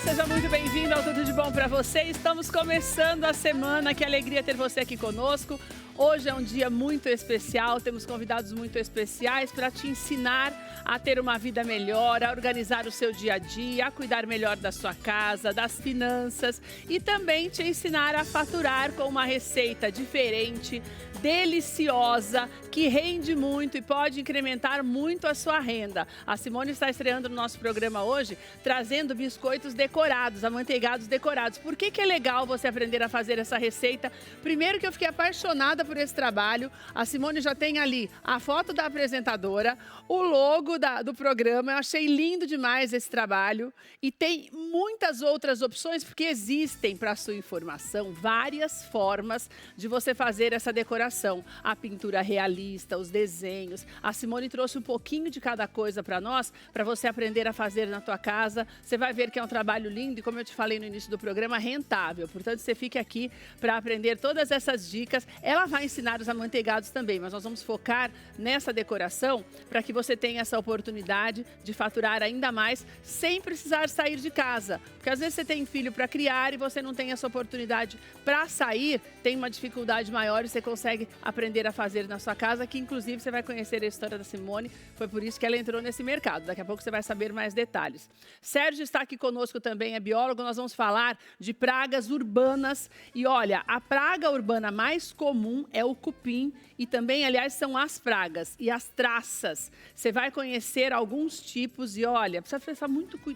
seja muito bem-vindo ao Tudo de Bom para você. Estamos começando a semana, que alegria ter você aqui conosco. Hoje é um dia muito especial, temos convidados muito especiais para te ensinar a ter uma vida melhor, a organizar o seu dia a dia, a cuidar melhor da sua casa, das finanças e também te ensinar a faturar com uma receita diferente, deliciosa, que rende muito e pode incrementar muito a sua renda. A Simone está estreando no nosso programa hoje, trazendo biscoitos decorados, amanteigados decorados. Por que é legal você aprender a fazer essa receita? Primeiro que eu fiquei apaixonada por esse trabalho. A Simone já tem ali a foto da apresentadora, o logo do programa. Eu achei lindo demais esse trabalho. E tem muitas outras opções, porque existem, para sua informação, várias formas de você fazer essa decoração. A pintura realista, os desenhos. A Simone trouxe um pouquinho de cada coisa para nós, para você aprender a fazer na tua casa. Você vai ver que é um trabalho lindo e, como eu te falei no início do programa, rentável. Portanto, você fique aqui para aprender todas essas dicas. Ela vai ensinar os amanteigados também, mas nós vamos focar nessa decoração para que você tenha essa oportunidade de faturar ainda mais sem precisar sair de casa. Porque às vezes você tem filho para criar e você não tem essa oportunidade para sair, tem uma dificuldade maior e você consegue aprender a fazer na sua casa, que inclusive você vai conhecer a história da Simone, foi por isso que ela entrou nesse mercado. Daqui a pouco você vai saber mais detalhes. Sérgio está aqui conosco também, é biólogo, nós vamos falar de pragas urbanas. E olha, a praga urbana mais comum é o cupim e também, aliás, são as pragas e as traças. Você vai conhecer alguns tipos e olha, precisa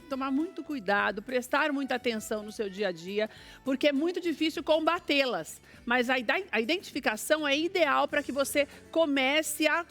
tomar muito cuidado, prestar muita atenção no seu dia a dia, porque é muito difícil combatê-las. Mas a identificação é ideal para que você comece a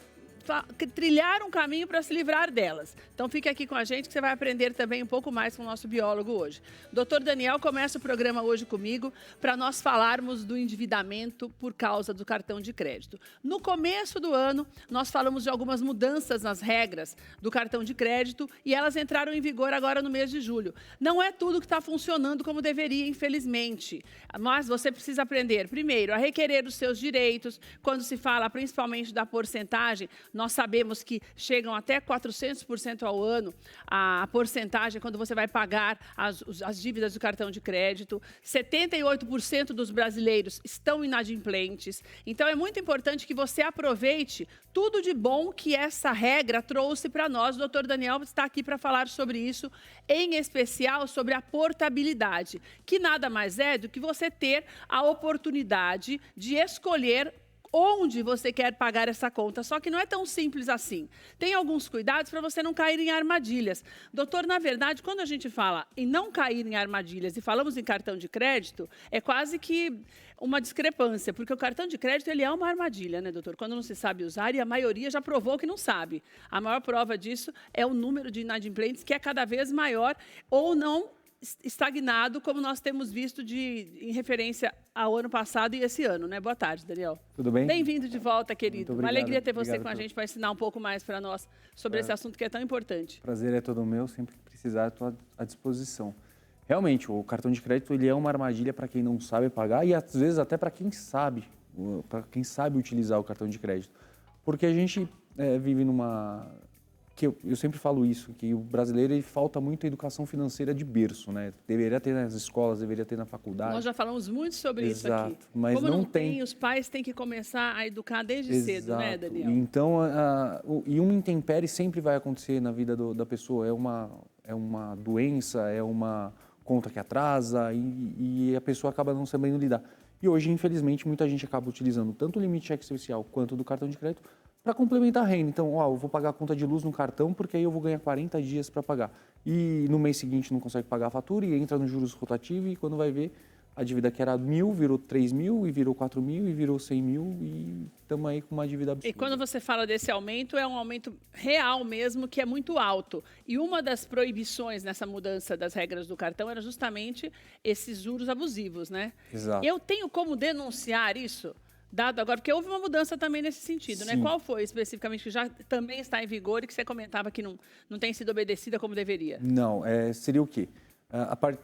trilhar um caminho para se livrar delas. Então fique aqui com a gente que você vai aprender também um pouco mais com o nosso biólogo hoje. Dr. Daniel começa o programa hoje comigo para nós falarmos do endividamento por causa do cartão de crédito. No começo do ano, nós falamos de algumas mudanças nas regras do cartão de crédito e elas entraram em vigor agora no mês de julho. Não é tudo que está funcionando como deveria, infelizmente, mas você precisa aprender, primeiro, a requerer os seus direitos. Quando se fala principalmente da porcentagem, nós sabemos que chegam até 400% ao ano a porcentagem quando você vai pagar as dívidas do cartão de crédito. 78% dos brasileiros estão inadimplentes. Então, é muito importante que você aproveite tudo de bom que essa regra trouxe para nós. O Dr. Daniel está aqui para falar sobre isso, em especial sobre a portabilidade, que nada mais é do que você ter a oportunidade de escolher onde você quer pagar essa conta, só que não é tão simples assim. Tem alguns cuidados para você não cair em armadilhas. Doutor, na verdade, quando a gente fala em não cair em armadilhas e falamos em cartão de crédito, é quase que uma discrepância, porque o cartão de crédito ele é uma armadilha, né, doutor? Quando não se sabe usar, e a maioria já provou que não sabe. A maior prova disso é o número de inadimplentes, que é cada vez maior ou não estagnado, como nós temos visto em referência ao ano passado e esse ano, né? Boa tarde, Daniel. Tudo bem? Bem-vindo de volta, querido. Obrigado, uma alegria ter você obrigado com a gente para ensinar um pouco mais para nós sobre esse assunto que é tão importante. Prazer é todo meu, sempre que precisar, estou à disposição. Realmente, o cartão de crédito ele é uma armadilha para quem não sabe pagar e às vezes até para quem sabe utilizar o cartão de crédito. Porque a gente vive numa... Eu sempre falo isso, que o brasileiro ele falta muito a educação financeira de berço, né? Deveria ter nas escolas, deveria ter na faculdade. Nós já falamos muito sobre isso aqui. Mas como não tem, os pais têm que começar a educar desde cedo, né, Daniel? Então, e uma intempérie sempre vai acontecer na vida da pessoa. É uma doença, é uma conta que atrasa e a pessoa acaba não sabendo lidar. E hoje, infelizmente, muita gente acaba utilizando tanto o limite cheque especial quanto do cartão de crédito para complementar a renda. Então, eu vou pagar a conta de luz no cartão porque aí eu vou ganhar 40 dias para pagar. E no mês seguinte não consegue pagar a fatura e entra no juros rotativo e quando vai ver, a dívida que era 1.000 virou 3.000 e virou 4.000 e virou 100.000 e estamos aí com uma dívida absurda. E quando você fala desse aumento, é um aumento real mesmo, que é muito alto. E uma das proibições nessa mudança das regras do cartão era justamente esses juros abusivos, né? Exato. Eu tenho como denunciar isso? Dado agora, porque houve uma mudança também nesse sentido, né? Qual foi especificamente que já também está em vigor e que você comentava que não tem sido obedecida como deveria? Não, seria o quê?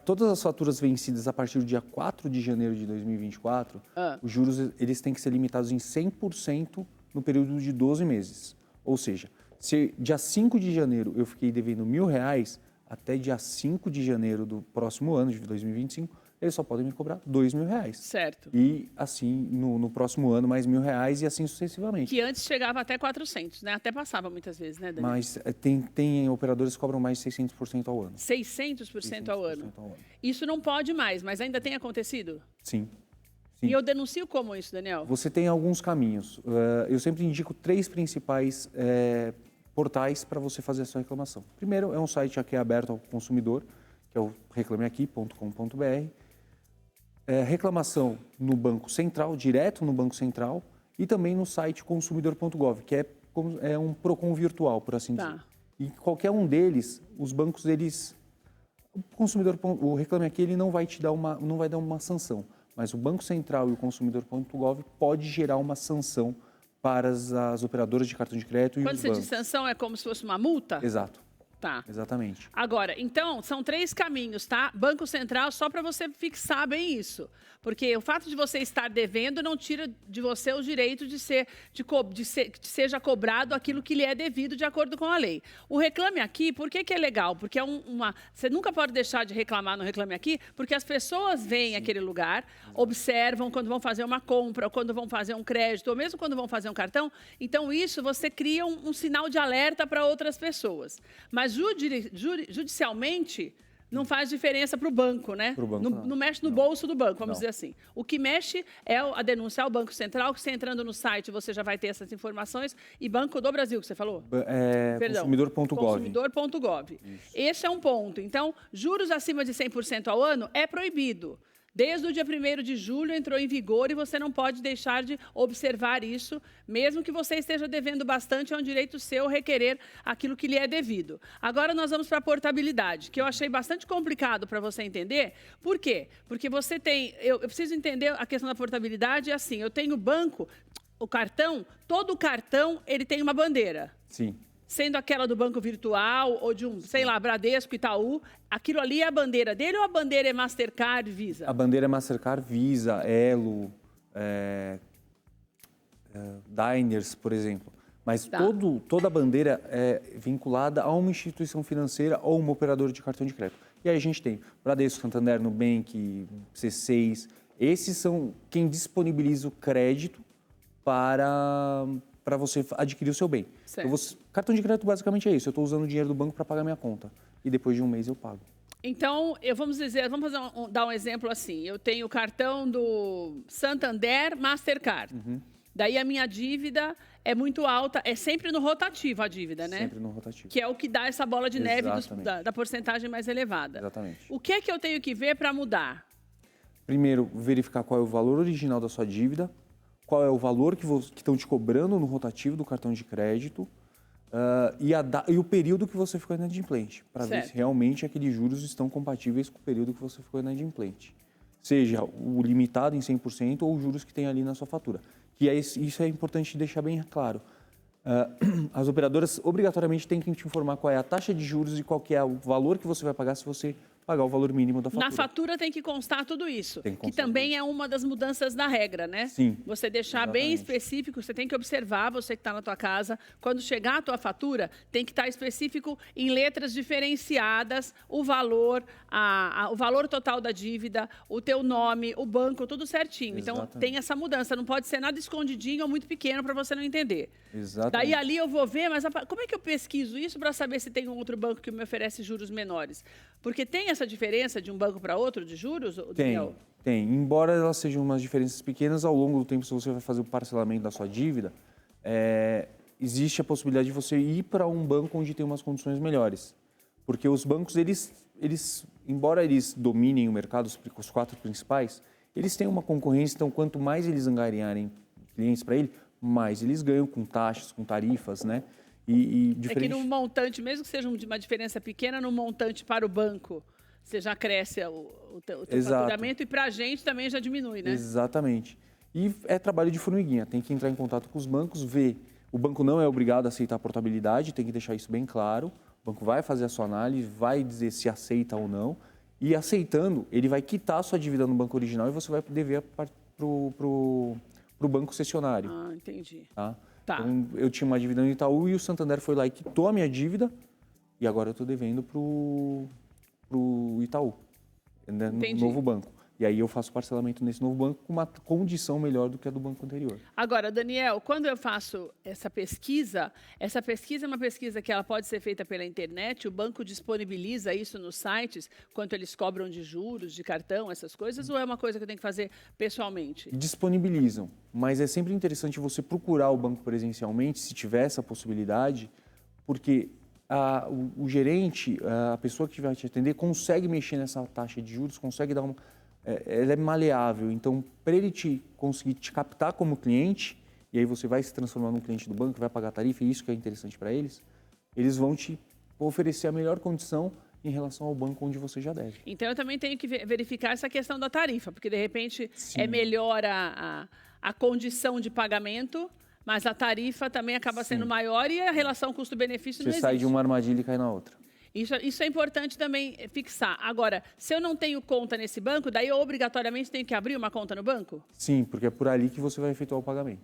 Todas as faturas vencidas a partir do dia 4 de janeiro de 2024, os juros eles têm que ser limitados em 100% no período de 12 meses. Ou seja, se dia 5 de janeiro eu fiquei devendo R$1.000, até dia 5 de janeiro do próximo ano, de 2025, eles só podem me cobrar R$ 2.000. Certo. E assim, no próximo ano, mais R$ 1.000 e assim sucessivamente. Que antes chegava até 400, né? Até passava muitas vezes, né, Daniel? Mas tem operadores que cobram mais de 600% ao ano. 600% ao ano. Isso não pode mais, mas ainda tem acontecido? Sim. E eu denuncio como isso, Daniel? Você tem alguns caminhos. Eu sempre indico 3 principais portais para você fazer a sua reclamação. Primeiro, é um site que é aberto ao consumidor, que é o reclameaqui.com.br. Reclamação no Banco Central, direto no Banco Central, e também no site consumidor.gov, que é um PROCON virtual, por assim dizer. E qualquer um deles, os bancos, o Reclame Aqui, ele não vai dar uma sanção, mas o Banco Central e o consumidor.gov pode gerar uma sanção para as operadoras de cartão de crédito e Quando os você bancos. diz sanção, é como se fosse uma multa? Exato. Tá. Exatamente. Agora, então, são 3 caminhos, tá? Banco Central, só para você fixar bem isso. Porque o fato de você estar devendo não tira de você o direito de que seja cobrado aquilo que lhe é devido de acordo com a lei. O Reclame Aqui, por que é legal? Porque você nunca pode deixar de reclamar no Reclame Aqui, porque as pessoas vêm àquele lugar, observam quando vão fazer uma compra, ou quando vão fazer um crédito, ou mesmo quando vão fazer um cartão. Então, isso você cria um sinal de alerta para outras pessoas. Mas judicialmente, não faz diferença para o banco, né? Não mexe no bolso do banco, vamos dizer assim. O que mexe é a denúncia ao Banco Central, que você entrando no site, você já vai ter essas informações. E Banco do Brasil, que você falou? Consumidor.gov. Consumidor.gov. Esse é um ponto. Então, juros acima de 100% ao ano é proibido. Desde o dia 1º de julho entrou em vigor e você não pode deixar de observar isso, mesmo que você esteja devendo bastante, é um direito seu requerer aquilo que lhe é devido. Agora nós vamos para a portabilidade, que eu achei bastante complicado para você entender. Por quê? Porque você tem... Eu preciso entender a questão da portabilidade, é assim, eu tenho banco, o cartão, todo cartão ele tem uma bandeira. Sim. Sendo aquela do banco virtual ou de sei lá, Bradesco, Itaú, aquilo ali é a bandeira dele ou a bandeira é Mastercard, Visa? A bandeira é Mastercard, Visa, Elo, Diners, por exemplo. Mas toda a bandeira é vinculada a uma instituição financeira ou um operador de cartão de crédito. E aí a gente tem Bradesco, Santander, Nubank, C6. Esses são quem disponibiliza o crédito para você adquirir o seu bem. Então, cartão de crédito basicamente é isso. Eu estou usando o dinheiro do banco para pagar minha conta. E depois de um mês eu pago. Então, vamos dar um exemplo assim. Eu tenho o cartão do Santander Mastercard. Daí a minha dívida é muito alta. É sempre no rotativo a dívida, né? Sempre no rotativo. Que é o que dá essa bola de neve da porcentagem mais elevada. Exatamente. O que é que eu tenho que ver para mudar? Primeiro, verificar qual é o valor original da sua dívida. Qual é o valor que estão te cobrando no rotativo do cartão de crédito e o período que você ficou inadimplente, para ver se realmente aqueles juros estão compatíveis com o período que você ficou inadimplente. Seja o limitado em 100% ou os juros que tem ali na sua fatura. Isso é importante deixar bem claro. As operadoras obrigatoriamente têm que te informar qual é a taxa de juros e qual que é o valor que você vai pagar se você pagar o valor mínimo da fatura. Na fatura tem que constar tudo isso, que também é uma das mudanças da regra, né? Sim. Você deixar bem específico, você tem que observar, você que está na tua casa, quando chegar a tua fatura, tem que estar específico em letras diferenciadas, o valor, o valor total da dívida, o teu nome, o banco, tudo certinho. Exatamente. Então, tem essa mudança, não pode ser nada escondidinho ou muito pequeno para você não entender. Exatamente. Daí ali eu vou ver, mas como é que eu pesquiso isso para saber se tem um outro banco que me oferece juros menores? Porque tem essa diferença de um banco para outro de juros, Daniel? Tem. Embora elas sejam umas diferenças pequenas, ao longo do tempo, se você vai fazer o parcelamento da sua dívida, existe a possibilidade de você ir para um banco onde tem umas condições melhores. Porque os bancos, embora eles dominem o mercado, os 4 principais, eles têm uma concorrência, então quanto mais eles angariarem clientes para ele, mais eles ganham com taxas, com tarifas, né? É que no montante, mesmo que seja uma diferença pequena, no montante para o banco, você já cresce o teu faturamento e para a gente também já diminui, né? Exatamente. E é trabalho de formiguinha, tem que entrar em contato com os bancos, ver. O banco não é obrigado a aceitar a portabilidade, tem que deixar isso bem claro. O banco vai fazer a sua análise, vai dizer se aceita ou não. E aceitando, ele vai quitar a sua dívida no banco original e você vai dever para o banco cessionário. Ah, entendi. Tá? Então, eu tinha uma dívida no Itaú e o Santander foi lá e quitou a minha dívida e agora eu estou devendo para o Itaú, né, no Entendi. novo banco. E aí eu faço parcelamento nesse novo banco com uma condição melhor do que a do banco anterior. Agora, Daniel, quando eu faço essa pesquisa é uma pesquisa que ela pode ser feita pela internet, o banco disponibiliza isso nos sites, quanto eles cobram de juros, de cartão, essas coisas, ou é uma coisa que eu tenho que fazer pessoalmente? Disponibilizam, mas é sempre interessante você procurar o banco presencialmente, se tiver essa possibilidade, porque o gerente, a pessoa que vai te atender, consegue mexer nessa taxa de juros, consegue dar ela é maleável, então para ele conseguir te captar como cliente, e aí você vai se transformar num cliente do banco, vai pagar tarifa, e isso que é interessante para eles, eles vão te oferecer a melhor condição em relação ao banco onde você já deve. Então eu também tenho que verificar essa questão da tarifa, porque de repente Sim. é melhor a condição de pagamento, mas a tarifa também acaba sendo maior e a relação custo-benefício não existe. Você sai de uma armadilha e cai na outra. Isso é importante também fixar. Agora, se eu não tenho conta nesse banco, daí eu obrigatoriamente tenho que abrir uma conta no banco? Sim, porque é por ali que você vai efetuar o pagamento.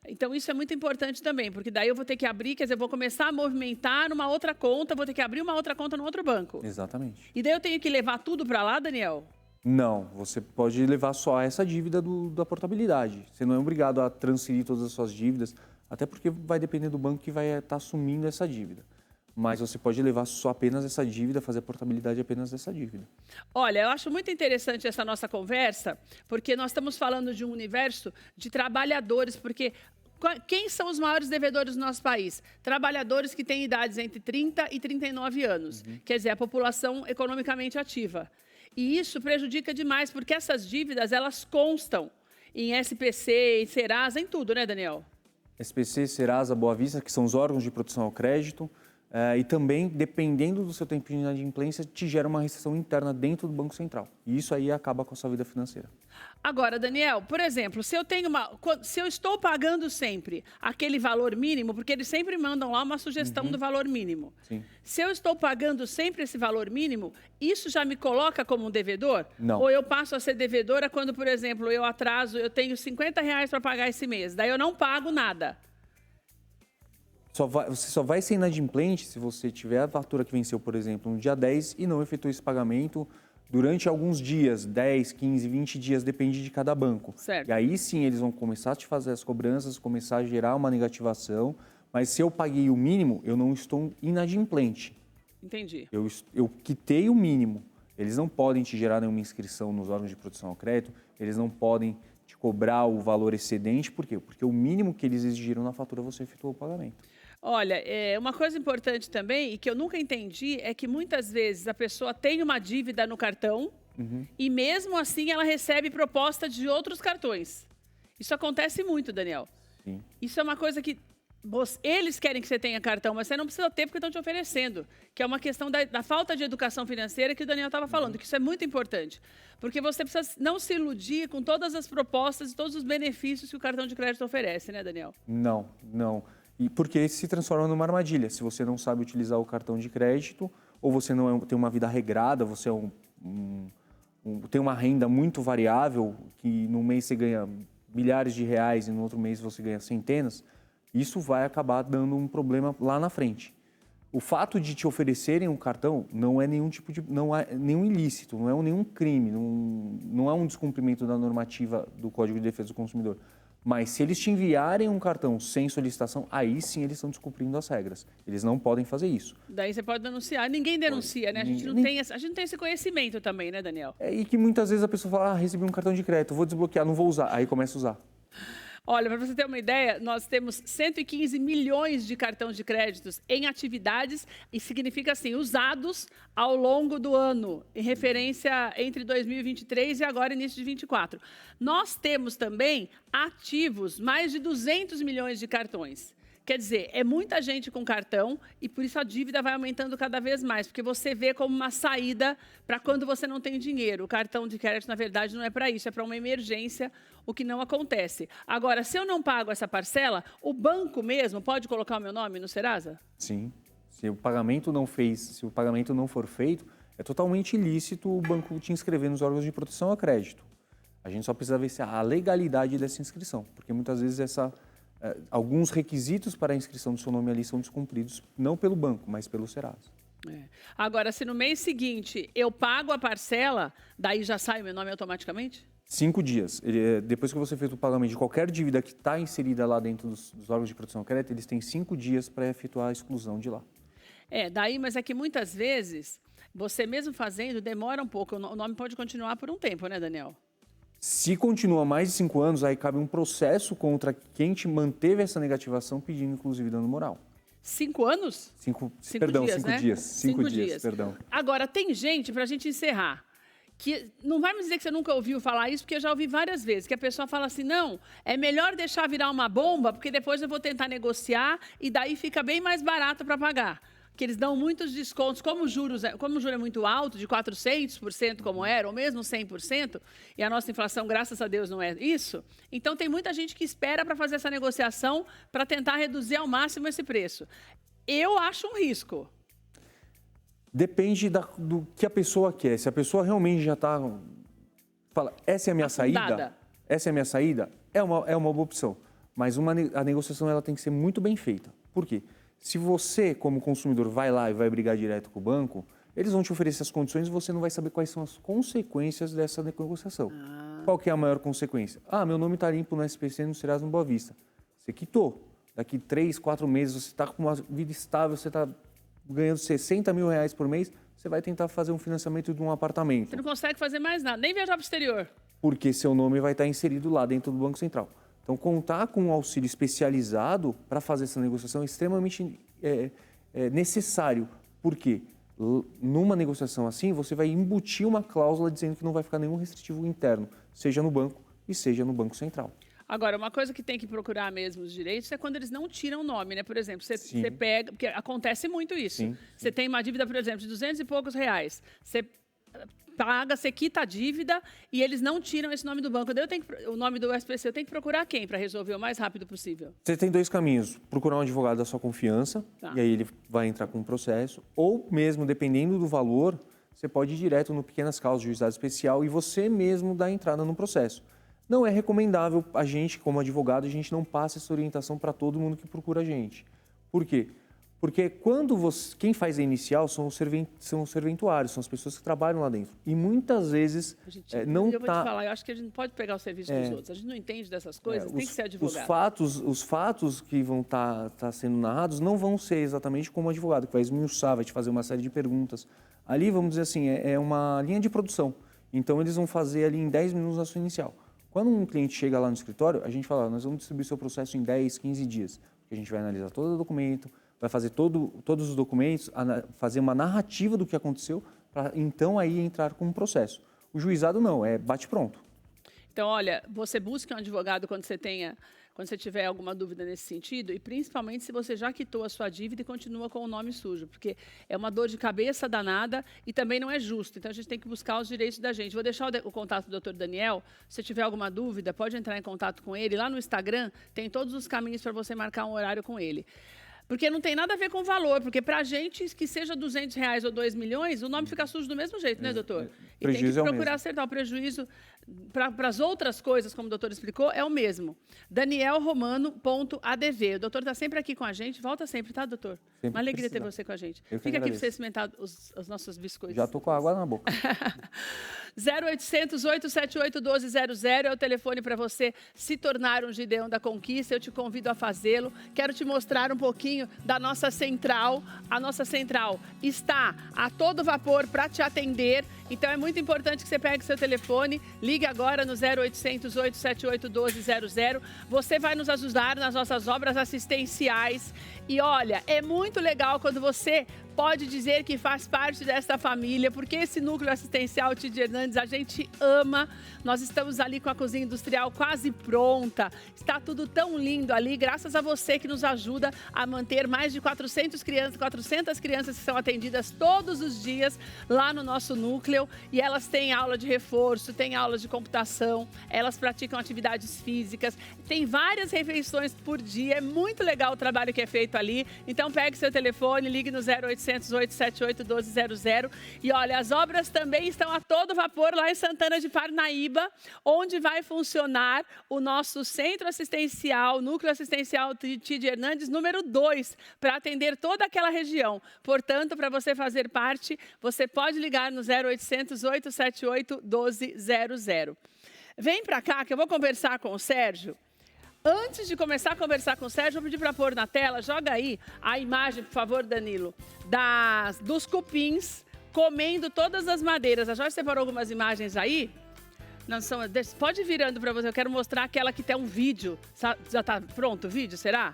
Então, isso é muito importante também, porque daí eu vou ter que abrir, quer dizer, eu vou começar a movimentar numa outra conta, vou ter que abrir uma outra conta no outro banco. Exatamente. E daí eu tenho que levar tudo para lá, Daniel? Não, você pode levar só essa dívida da portabilidade. Você não é obrigado a transferir todas as suas dívidas, até porque vai depender do banco que vai estar assumindo essa dívida. Mas você pode levar só apenas essa dívida, fazer a portabilidade apenas dessa dívida. Olha, eu acho muito interessante essa nossa conversa, porque nós estamos falando de um universo de trabalhadores, porque quem são os maiores devedores do nosso país? Trabalhadores que têm idades entre 30 e 39 anos, quer dizer, a população economicamente ativa. E isso prejudica demais, porque essas dívidas, elas constam em SPC, em Serasa, em tudo, né, Daniel? SPC, Serasa, Boa Vista, que são os órgãos de proteção ao crédito, e também, dependendo do seu tempo de inadimplência, te gera uma recessão interna dentro do Banco Central. E isso aí acaba com a sua vida financeira. Agora, Daniel, por exemplo, se eu estou pagando sempre aquele valor mínimo, porque eles sempre mandam lá uma sugestão do valor mínimo. Sim. Se eu estou pagando sempre esse valor mínimo, isso já me coloca como um devedor? Não. Ou eu passo a ser devedora quando, por exemplo, eu tenho R$50 para pagar esse mês, daí eu não pago nada. Você só vai ser inadimplente se você tiver a fatura que venceu, por exemplo, no dia 10 e não efetuou esse pagamento durante alguns dias, 10, 15, 20 dias, depende de cada banco. Certo. E aí sim eles vão começar a te fazer as cobranças, começar a gerar uma negativação, mas se eu paguei o mínimo, eu não estou inadimplente. Entendi. Eu quitei o mínimo. Eles não podem te gerar nenhuma inscrição nos órgãos de proteção ao crédito, eles não podem te cobrar o valor excedente, por quê? Porque o mínimo que eles exigiram na fatura você efetuou o pagamento. Olha, uma coisa importante também, e que eu nunca entendi, é que muitas vezes a pessoa tem uma dívida no cartão e mesmo assim ela recebe proposta de outros cartões. Isso acontece muito, Daniel. Sim. Isso é uma coisa que eles querem que você tenha cartão, mas você não precisa ter porque estão te oferecendo. Que é uma questão da falta de educação financeira que o Daniel estava falando, que isso é muito importante. Porque você precisa não se iludir com todas as propostas e todos os benefícios que o cartão de crédito oferece, né, Daniel? Não, não. E porque isso se transforma numa armadilha. Se você não sabe utilizar o cartão de crédito, ou você não tem uma vida regrada, você tem uma renda muito variável, que num mês você ganha milhares de reais e no outro mês você ganha centenas, isso vai acabar dando um problema lá na frente. O fato de te oferecerem um cartão não é não é nenhum ilícito, não é nenhum crime, não é um descumprimento da normativa do Código de Defesa do Consumidor. Mas se eles te enviarem um cartão sem solicitação, aí sim eles estão descumprindo as regras. Eles não podem fazer isso. Daí você pode denunciar. Ninguém denuncia, né? A gente não tem esse conhecimento também, né, Daniel? E que muitas vezes a pessoa fala, recebi um cartão de crédito, vou desbloquear, não vou usar. Aí começa a usar. Olha, para você ter uma ideia, nós temos 115 milhões de cartões de créditos em atividades e significa assim, usados ao longo do ano, em referência entre 2023 e agora início de 2024. Nós temos também ativos mais de 200 milhões de cartões. Quer dizer, é muita gente com cartão e por isso a dívida vai aumentando cada vez mais, porque você vê como uma saída para quando você não tem dinheiro. O cartão de crédito, na verdade, não é para isso, é para uma emergência, o que não acontece. Agora, se eu não pago essa parcela, o banco mesmo pode colocar o meu nome no Serasa? Sim. Se o pagamento não for feito, é totalmente ilícito o banco te inscrever nos órgãos de proteção a crédito. A gente só precisa ver se a legalidade dessa inscrição, porque muitas vezes alguns requisitos para a inscrição do seu nome ali são descumpridos, não pelo banco, mas pelo Serasa. Agora, se no mês seguinte eu pago a parcela, daí já sai o meu nome automaticamente? 5 dias. Depois que você fez o pagamento de qualquer dívida que está inserida lá dentro dos órgãos de proteção ao crédito, eles têm 5 dias para efetuar a exclusão de lá. Daí, mas é que muitas vezes, você mesmo fazendo, demora um pouco. O nome pode continuar por um tempo, né, Daniel? Se continua mais de 5 anos, aí cabe um processo contra quem te manteve essa negativação, pedindo inclusive dano moral. 5 anos? 5 dias, perdão. Agora, tem gente, para a gente encerrar, que não vai me dizer que você nunca ouviu falar isso, porque eu já ouvi várias vezes, que a pessoa fala assim, não, é melhor deixar virar uma bomba, porque depois eu vou tentar negociar e daí fica bem mais barato para pagar. Que eles dão muitos descontos, como o juro é muito alto, de 400% como era, ou mesmo 100%, e a nossa inflação, graças a Deus, não é isso, então tem muita gente que espera para fazer essa negociação para tentar reduzir ao máximo esse preço. Eu acho um risco. Depende do que a pessoa quer. Se a pessoa realmente já está... Fala, essa é a minha saída? Essa é a minha saída? É uma boa opção. Mas a negociação ela tem que ser muito bem feita. Por quê? Se você, como consumidor, vai lá e vai brigar direto com o banco, eles vão te oferecer as condições e você não vai saber quais são as consequências dessa negociação. Qual que é a maior consequência? Meu nome está limpo no SPC, no Serasa, no Boa Vista. Você quitou. Daqui 3, 4 meses, você está com uma vida estável, você está ganhando 60 mil reais por mês, você vai tentar fazer um financiamento de um apartamento. Você não consegue fazer mais nada, nem viajar para o exterior. Porque seu nome vai estar inserido lá dentro do Banco Central. Então, contar com um auxílio especializado para fazer essa negociação é extremamente necessário. Por quê? Numa negociação assim, você vai embutir uma cláusula dizendo que não vai ficar nenhum restritivo interno, seja no banco e seja no Banco Central. Agora, uma coisa que tem que procurar mesmo os direitos é quando eles não tiram o nome, né? Por exemplo, você pega... Porque acontece muito isso. Sim. Você tem uma dívida, por exemplo, de 200 e poucos reais. Você paga, você quita a dívida e eles não tiram esse nome do banco. Daí o nome do SPC, eu tenho que procurar quem para resolver o mais rápido possível? Você tem 2 caminhos. Procurar um advogado da sua confiança, e aí ele vai entrar com um processo. Ou mesmo, dependendo do valor, você pode ir direto no Pequenas Causas, juizado especial, e você mesmo dar entrada no processo. Não é recomendável a gente, como advogado, a gente não passa essa orientação para todo mundo que procura a gente. Por quê? Porque quem faz a inicial são os serventuários, são as pessoas que trabalham lá dentro. E muitas vezes não está... Eu vou te falar, eu acho que a gente não pode pegar o serviço dos outros. A gente não entende dessas coisas, tem que ser advogado. Os fatos que vão estar sendo narrados não vão ser exatamente como o advogado, que vai esmiuçar, vai te fazer uma série de perguntas. Ali, vamos dizer assim, é uma linha de produção. Então, eles vão fazer ali em 10 minutos a sua inicial. Quando um cliente chega lá no escritório, a gente fala, nós vamos distribuir seu processo em 10, 15 dias. A gente vai analisar todo o documento, vai fazer todos os documentos, fazer uma narrativa do que aconteceu, para então aí entrar com um processo. O juizado não, é bate pronto. Então, olha, você busca um advogado quando você tiver alguma dúvida nesse sentido, e principalmente se você já quitou a sua dívida e continua com o nome sujo, porque é uma dor de cabeça danada e também não é justo. Então, a gente tem que buscar os direitos da gente. Vou deixar o contato do Dr. Daniel. Se tiver alguma dúvida, pode entrar em contato com ele. Lá no Instagram tem todos os caminhos para você marcar um horário com ele. Porque não tem nada a ver com valor, porque para a gente, que seja R$200 ou 2 milhões, o nome fica sujo do mesmo jeito, né, doutor? E tem que procurar acertar o prejuízo. Para as outras coisas, como o doutor explicou, é o mesmo. danielromano.adv. O doutor está sempre aqui com a gente. Volta sempre, tá, doutor? Sempre uma alegria ter você com a gente. Fica aqui para você experimentar os nossos biscoitos. Já estou com água na boca. 0800 878 1200 é o telefone para você se tornar um Gideão da Conquista. Eu te convido a fazê-lo. Quero te mostrar um pouquinho da nossa central. A nossa central está a todo vapor para te atender. Então é muito importante que você pegue seu telefone, ligue agora no 0800 878 1200. Você vai nos ajudar nas nossas obras assistenciais. E olha, é muito legal quando você pode dizer que faz parte desta família, porque esse núcleo assistencial Tid Hernandes a gente ama. Nós estamos ali com a cozinha industrial quase pronta. Está tudo tão lindo ali, graças a você que nos ajuda a manter mais de 400 crianças que são atendidas todos os dias lá no nosso núcleo. E elas têm aula de reforço, têm aulas de computação, elas praticam atividades físicas, tem várias refeições por dia. É muito legal o trabalho que é feito ali. Então pegue seu telefone, ligue no 0800 0800 878 1200. E olha, as obras também estão a todo vapor lá em Santana de Parnaíba, onde vai funcionar o nosso centro assistencial, núcleo assistencial Tide Hernandes, número 2, para atender toda aquela região. Portanto, para você fazer parte, você pode ligar no 0800 878 1200. Vem para cá que eu vou conversar com o Sérgio. Antes de começar a conversar com o Sérgio, eu vou pedir para pôr na tela, joga aí a imagem, por favor, Danilo, dos cupins comendo todas as madeiras. A Jorge separou algumas imagens aí. Não são, pode ir virando para você, eu quero mostrar aquela que tem um vídeo. Já está pronto o vídeo, será?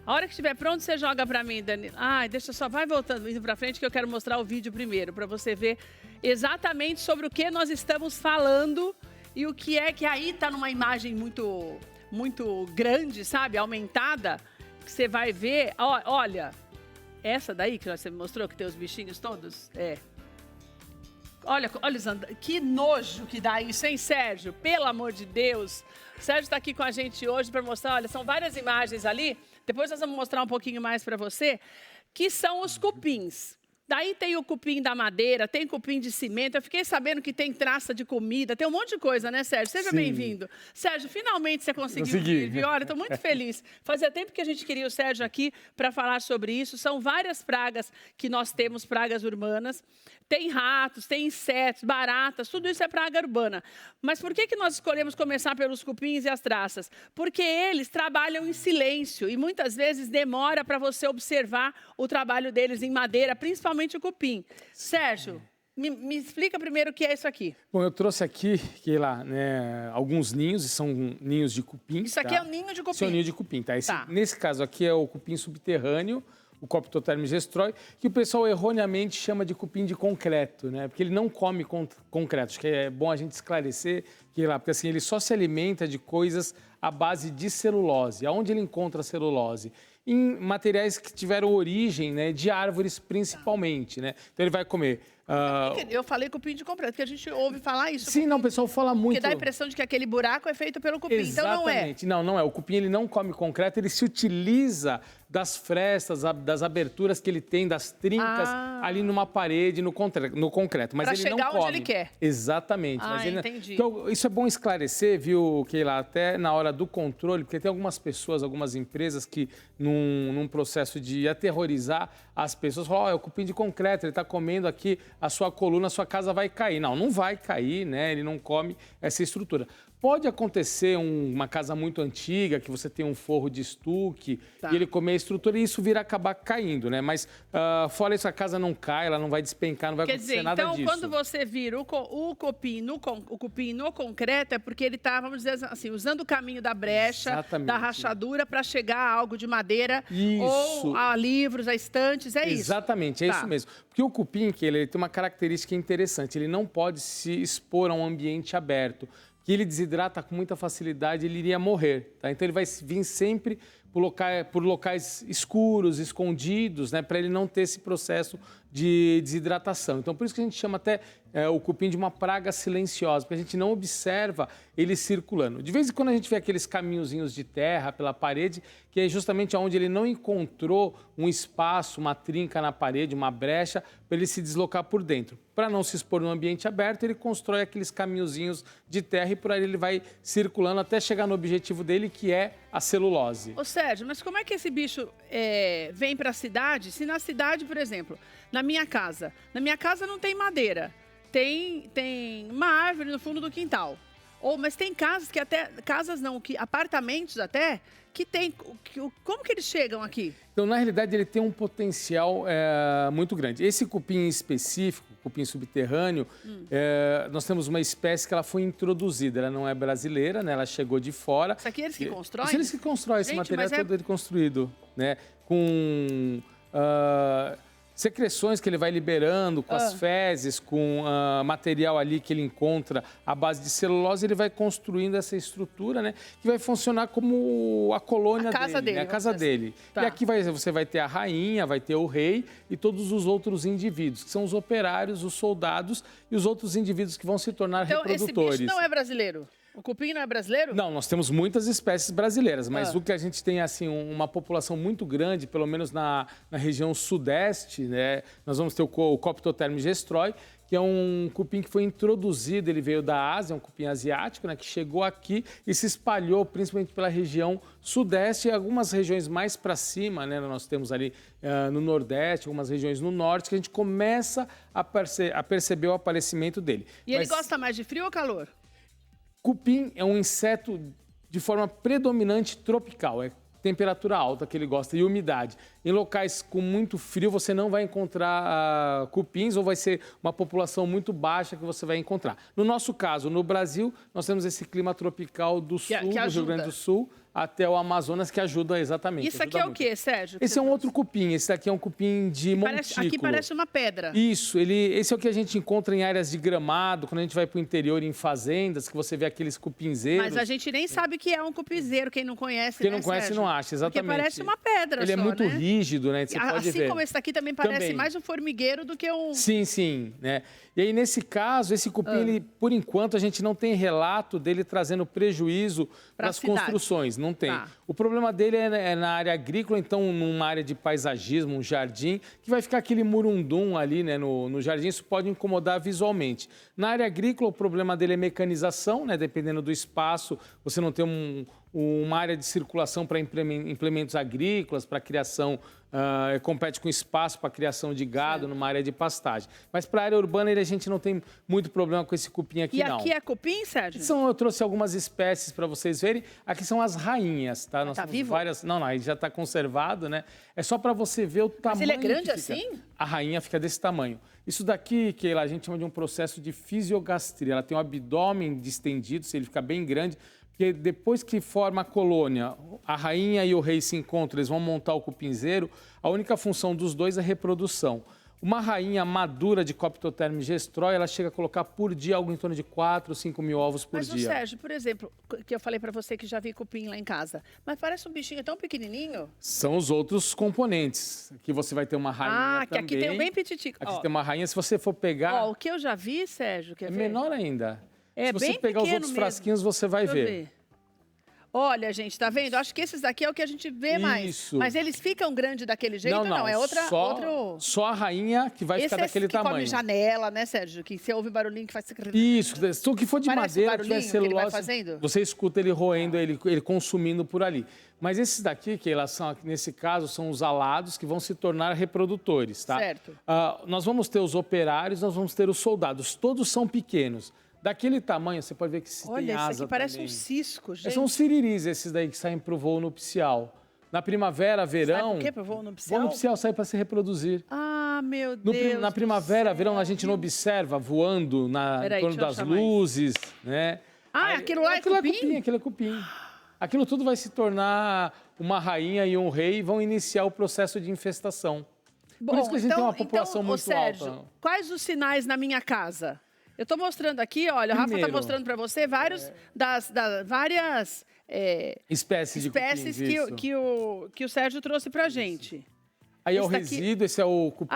A hora que estiver pronto, você joga para mim, Danilo. Ai, deixa só, vai voltando, indo para frente, que eu quero mostrar o vídeo primeiro, para você ver exatamente sobre o que nós estamos falando e o que é que aí está numa imagem muito grande, sabe? Aumentada, que você vai ver. Olha, essa daí que você me mostrou, que tem os bichinhos todos, Olha, que nojo que dá isso, hein, Sérgio? Pelo amor de Deus. O Sérgio está aqui com a gente hoje para mostrar, olha, são várias imagens ali. Depois nós vamos mostrar um pouquinho mais para você, que são os cupins. Daí tem o cupim da madeira, tem cupim de cimento. Eu fiquei sabendo que tem traça de comida, tem um monte de coisa, né, Sérgio? Seja bem-vindo. Sérgio, finalmente você conseguiu vir. Olha, estou muito feliz. Fazia tempo que a gente queria o Sérgio aqui para falar sobre isso. São várias pragas que nós temos, pragas urbanas. Tem ratos, tem insetos, baratas, tudo isso é praga urbana. Mas por que nós escolhemos começar pelos cupins e as traças? Porque eles trabalham em silêncio e muitas vezes demora para você observar o trabalho deles em madeira, principalmente o cupim. Sérgio, me explica primeiro o que é isso aqui. Bom, eu trouxe aqui, alguns ninhos, e são ninhos de cupim. Isso aqui é um ninho de cupim? Isso é um ninho de cupim, tá? Nesse caso aqui é o cupim subterrâneo, o Coptotermes gestroi, que o pessoal erroneamente chama de cupim de concreto, né? Porque ele não come concreto. Acho que é bom a gente esclarecer porque assim, ele só se alimenta de coisas à base de celulose. Aonde ele encontra celulose? Em materiais que tiveram origem, né, de árvores principalmente, né? Então ele vai comer... Eu falei cupim de concreto, porque a gente ouve falar isso. Sim, não, o pessoal fala muito... Porque dá a impressão de que aquele buraco é feito pelo cupim, Exatamente. Então não é. O cupim ele não come concreto, ele se utiliza das frestas, das aberturas que ele tem, das trincas ali numa parede, no concreto. Mas ele não come. Onde ele quer. Exatamente. Mas ele entendi. Então, isso é bom esclarecer, viu, Keila, até na hora do controle, porque tem algumas pessoas, algumas empresas que, num processo de aterrorizar as pessoas, falam, é o cupim de concreto, ele está comendo aqui a sua coluna, a sua casa vai cair. Não vai cair, né? Ele não come essa estrutura. Pode acontecer uma casa muito antiga, que você tem um forro de estuque, e ele comer a estrutura e isso vir acabar caindo, né? Mas fora isso, a casa não cai, ela não vai despencar, não vai acontecer nada disso. Então, quando você vira o cupim no concreto, é porque ele está, vamos dizer assim, usando o caminho da brecha, da rachadura, para chegar a algo de madeira, ou a livros, a estantes, é isso? Exatamente, é isso mesmo. Porque o cupim, ele tem uma característica interessante, ele não pode se expor a um ambiente aberto, que ele desidrata com muita facilidade, ele iria morrer, tá? Então ele vai vir sempre por locais escuros, escondidos, né? Para ele não ter esse processo de desidratação. Então por isso que a gente chama até o cupim de uma praga silenciosa, porque a gente não observa ele circulando. De vez em quando a gente vê aqueles caminhozinhos de terra pela parede, que é justamente onde ele não encontrou um espaço, uma trinca na parede, uma brecha, para ele se deslocar por dentro. Para não se expor no ambiente aberto, ele constrói aqueles caminhozinhos de terra e por aí ele vai circulando até chegar no objetivo dele, que é a celulose. Ô Sérgio, mas como é que esse bicho vem para a cidade? Se na cidade, por exemplo, na minha casa não tem madeira, tem uma árvore no fundo do quintal. Mas tem casas que apartamentos até, que tem... Como que eles chegam aqui? Então, na realidade, ele tem um potencial muito grande. Esse cupim específico, cupim subterrâneo, nós temos uma espécie que ela foi introduzida. Ela não é brasileira, né? Ela chegou de fora. Isso aqui eles que constroem? Isso eles que constroem, esse material todo ele construído, né? Com... secreções que ele vai liberando com as fezes, com material ali que ele encontra à base de celulose, ele vai construindo essa estrutura, né? Que vai funcionar como a colônia dele, né? A casa dele. Tá. E aqui você vai ter a rainha, vai ter o rei e todos os outros indivíduos, que são os operários, os soldados e os outros indivíduos que vão se tornar reprodutores. Esse bicho não é brasileiro? O cupim não é brasileiro? Não, nós temos muitas espécies brasileiras, mas o que a gente tem, assim, uma população muito grande, pelo menos na região sudeste, né? Nós vamos ter o Coptoterm gestroi, que é um cupim que foi introduzido, ele veio da Ásia, um cupim asiático, né, que chegou aqui e se espalhou principalmente pela região sudeste e algumas regiões mais para cima, né, nós temos ali no nordeste, algumas regiões no norte, que a gente começa a perceber o aparecimento dele. E ele gosta mais de frio ou calor? Cupim é um inseto de forma predominante tropical, é temperatura alta que ele gosta e umidade. Em locais com muito frio você não vai encontrar cupins ou vai ser uma população muito baixa que você vai encontrar. No nosso caso, no Brasil, nós temos esse clima tropical do sul, do Rio Grande do Sul, até o Amazonas, que ajuda exatamente. Isso aqui é o quê, Sérgio? Esse é um outro cupim, esse daqui é um cupim de montículo. Aqui parece uma pedra. Isso, esse é o que a gente encontra em áreas de gramado, quando a gente vai para o interior, em fazendas, que você vê aqueles cupinzeiros. Mas a gente nem sabe o que é um cupinzeiro, quem não conhece, Quem não conhece não acha, exatamente. Porque parece uma pedra Ele é muito rígido, né? Você pode ver. Assim como esse daqui também parece mais um formigueiro do que um... Sim, sim, né? E aí, nesse caso, esse cupim, ele, por enquanto, a gente não tem relato dele trazendo prejuízo para as construções, não tem. Tá. O problema dele é na área agrícola, então, numa área de paisagismo, um jardim, que vai ficar aquele murundum ali, né, no jardim, isso pode incomodar visualmente. Na área agrícola, o problema dele é mecanização, né? Dependendo do espaço, você não tem uma área de circulação para implementos agrícolas, para criação, compete com espaço para criação de gado numa área de pastagem. Mas para a área urbana a gente não tem muito problema com esse cupim aqui, não. E aqui é cupim, Sérgio? Eu trouxe algumas espécies para vocês verem. Aqui são as rainhas, tá? Nós temos vivo? várias... Não, aí já está conservado, né? É só para você ver o tamanho. Mas ele é grande assim? A rainha fica desse tamanho. Isso daqui, que a gente chama de um processo de fisiogastria. Ela tem um abdômen distendido, ele fica bem grande. Porque depois que forma a colônia, a rainha e o rei se encontram, eles vão montar o cupinzeiro, a única função dos dois é reprodução. Uma rainha madura de Coptoterm gestroi, ela chega a colocar por dia algo em torno de 4 ou 5 mil ovos por dia. Mas, Sérgio, por exemplo, que eu falei para você que já vi cupim lá em casa, mas parece um bichinho tão pequenininho. São os outros componentes. Aqui você vai ter uma rainha também. Aqui tem um bem petitico. Aqui tem uma rainha, se você for pegar... o que eu já vi, Sérgio, quer ver? Menor ainda. Se você pegar os outros frasquinhos, você vai ver. Olha, gente, tá vendo? Acho que esses daqui é o que a gente vê mais. Mas eles ficam grandes daquele jeito? Não, é só a rainha que vai ficar daquele tamanho. Esse que come janela, né, Sérgio? Que você ouve barulhinho que faz... Isso, se o que for de madeira, que tiver celulose, que ele vai fazendo? Você escuta ele roendo, ele consumindo por ali. Mas esses daqui, que elas são, nesse caso, são os alados que vão se tornar reprodutores, tá? Certo. Nós vamos ter os operários, nós vamos ter os soldados. Todos são pequenos. Daquele tamanho, você pode ver que tem asa. Olha, isso aqui parece também. Um cisco, gente. São siriris esses daí que saem para o voo nupcial. Na primavera, verão... Sai por quê? Para o voo nupcial? Voo nupcial sai para se reproduzir. Ah, meu Deus. Na primavera, verão, a gente não observa voando em torno das luzes, né? Aquilo lá é cupim? Aquilo é cupim. Aquilo tudo vai se tornar uma rainha e um rei e vão iniciar o processo de infestação. Por isso que a gente tem uma população muito Sérgio, alta. Quais os sinais na minha casa? Eu estou mostrando aqui, olha, o Rafa está mostrando para você vários várias espécies que o Sérgio trouxe para a gente. Aí é o resíduo, esse é o cupim.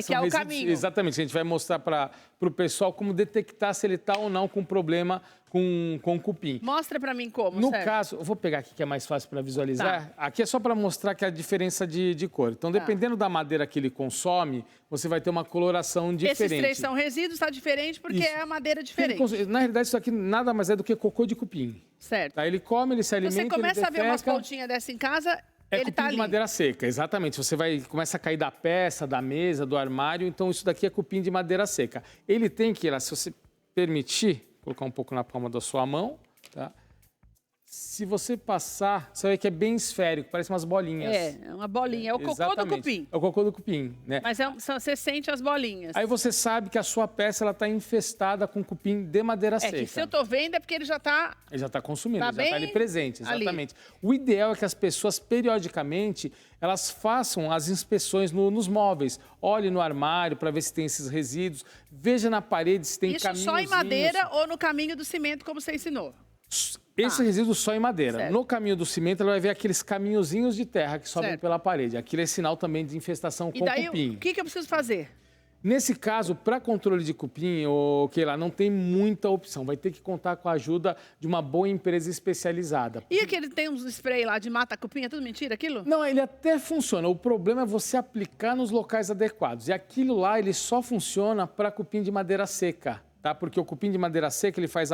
Que é o caminho. Exatamente, a gente vai mostrar para o pessoal como detectar se ele está ou não com problema com cupim. Mostra para mim como, No Sérgio. caso, eu vou pegar aqui que é mais fácil para visualizar. Tá. Aqui é só para mostrar que a diferença de cor. Então, dependendo da madeira que ele consome, você vai ter uma coloração diferente. Esses três são resíduos, está diferente porque é a madeira diferente. Na realidade, isso aqui nada mais é do que cocô de cupim. Certo. Tá? Ele come, ele se alimenta, Você começa ele a ver umas pontinhas dessa em casa... É cupim de madeira seca, exatamente. Você começa a cair da peça, da mesa, do armário. Então, isso daqui é cupim de madeira seca. Ele tem que, se você permitir, colocar um pouco na palma da sua mão, tá? Se você passar, você vai ver que é bem esférico, parece umas bolinhas. É uma bolinha. É o cocô do cupim. É o cocô do cupim, né? Mas você sente as bolinhas. Aí você sabe que a sua peça está infestada com cupim de madeira seca. Que se eu estou vendo é porque ele já está... Ele já está consumindo, já está ali presente, exatamente. Ali. O ideal é que as pessoas, periodicamente, elas façam as inspeções nos móveis. Olhe no armário para ver se tem esses resíduos. Veja na parede se tem caminhozinhos. Isso só em madeira ou no caminho do cimento, como você ensinou? Esse resíduo só em madeira. Certo. No caminho do cimento, ela vai ver aqueles caminhozinhos de terra que sobem pela parede. Aquilo é sinal também de infestação com cupim. O que eu preciso fazer? Nesse caso, para controle de cupim, ou que lá não tem muita opção. Vai ter que contar com a ajuda de uma boa empresa especializada. E aquele tem uns spray lá de mata-cupim, é tudo mentira aquilo? Não, ele até funciona. O problema é você aplicar nos locais adequados. E aquilo lá, ele só funciona para cupim de madeira seca, tá? Porque o cupim de madeira seca, ele faz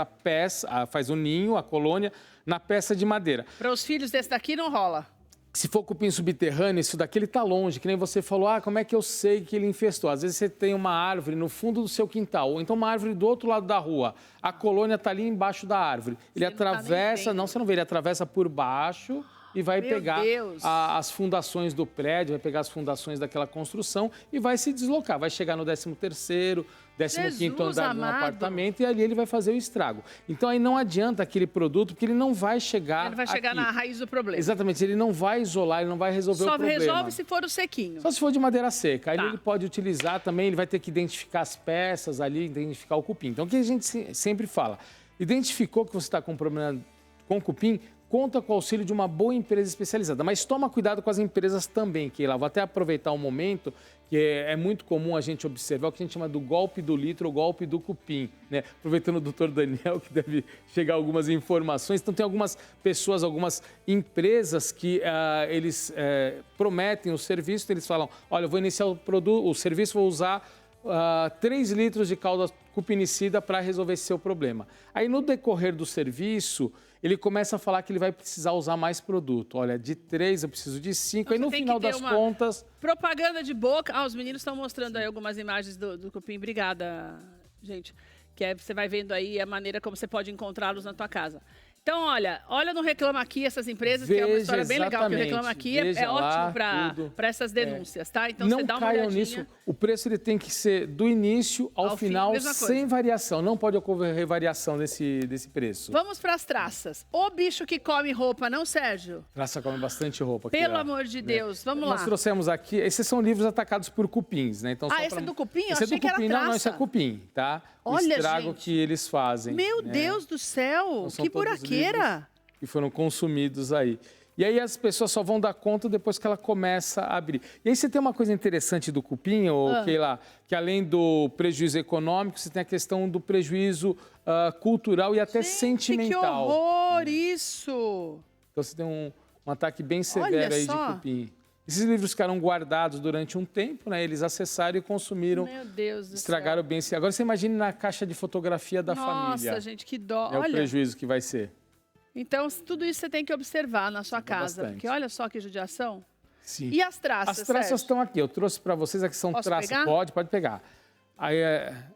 faz o ninho, a colônia, na peça de madeira. Para os filhos desse daqui não rola. Se for cupim subterrâneo, isso daqui ele está longe, que nem você falou, como é que eu sei que ele infestou? Às vezes você tem uma árvore no fundo do seu quintal, ou então uma árvore do outro lado da rua. A colônia está ali embaixo da árvore. Ele atravessa, você não vê, ele atravessa por baixo e vai pegar as fundações do prédio, vai pegar as fundações daquela construção e vai se deslocar. Vai chegar no 13º, 15º andar de um apartamento e ali ele vai fazer o estrago. Então aí não adianta aquele produto, porque ele não vai chegar Ele vai chegar na raiz do problema. Exatamente, ele não vai isolar, ele não vai resolver o problema. Só resolve se for o sequinho. Só se for de madeira seca. Aí ele pode utilizar também, ele vai ter que identificar as peças ali, identificar o cupim. Então o que a gente sempre fala? Identificou que você está com um problema com cupim, conta com o auxílio de uma boa empresa especializada. Mas toma cuidado com as empresas também, que lá vou até aproveitar um momento que é muito comum a gente observar o que a gente chama do golpe do litro ou golpe do cupim, né? Aproveitando o doutor Daniel, que deve chegar algumas informações. Então, tem algumas pessoas, algumas empresas que eles prometem o serviço, eles falam, olha, eu vou iniciar o serviço, vou usar 3 litros de calda cupinicida para resolver esse seu problema. Aí, no decorrer do serviço, ele começa a falar que ele vai precisar usar mais produto. Olha, de 3 eu preciso de 5. Aí no final das contas... Propaganda de boca. Os meninos estão mostrando aí algumas imagens do cupim. Obrigada, gente. Que você vai vendo aí a maneira como você pode encontrá-los na tua casa. Então, olha no Reclama Aqui, essas empresas, que é uma história bem legal, que o Reclama Aqui é ótimo para essas denúncias, tá? Então, não você dá uma olhadinha. Nisso. O preço ele tem que ser do início ao final, sem variação. Não pode ocorrer variação desse preço. Vamos para as traças. O bicho que come roupa, não, Sérgio? Traça come bastante roupa. Pelo amor de Deus, vamos lá. Nós trouxemos aqui, esses são livros atacados por cupins, né? Então, esse é do cupim? Eu achei que era traça. Não, esse é cupim, tá? Olha, o estrago gente. que eles fazem. Meu Deus do céu, então, que buraqueira. Que foram consumidos aí. E aí as pessoas só vão dar conta depois que ela começa a abrir. E aí você tem uma coisa interessante do cupim, que além do prejuízo econômico, você tem a questão do prejuízo cultural e até sentimental. Que horror isso! Então você tem um ataque bem severo aí de cupim. Esses livros ficaram guardados durante um tempo, né? Eles acessaram e consumiram. Meu Deus do estragaram céu. bem. Agora você imagine na caixa de fotografia da família. Nossa, gente, que dó. É o prejuízo que vai ser. Então, tudo isso você tem que observar na sua casa. Bastante. Porque olha só que judiação. Sim. E as traças, As traças estão aqui. Eu trouxe para vocês, aqui são traças. Pegar? Pode pegar. Aí,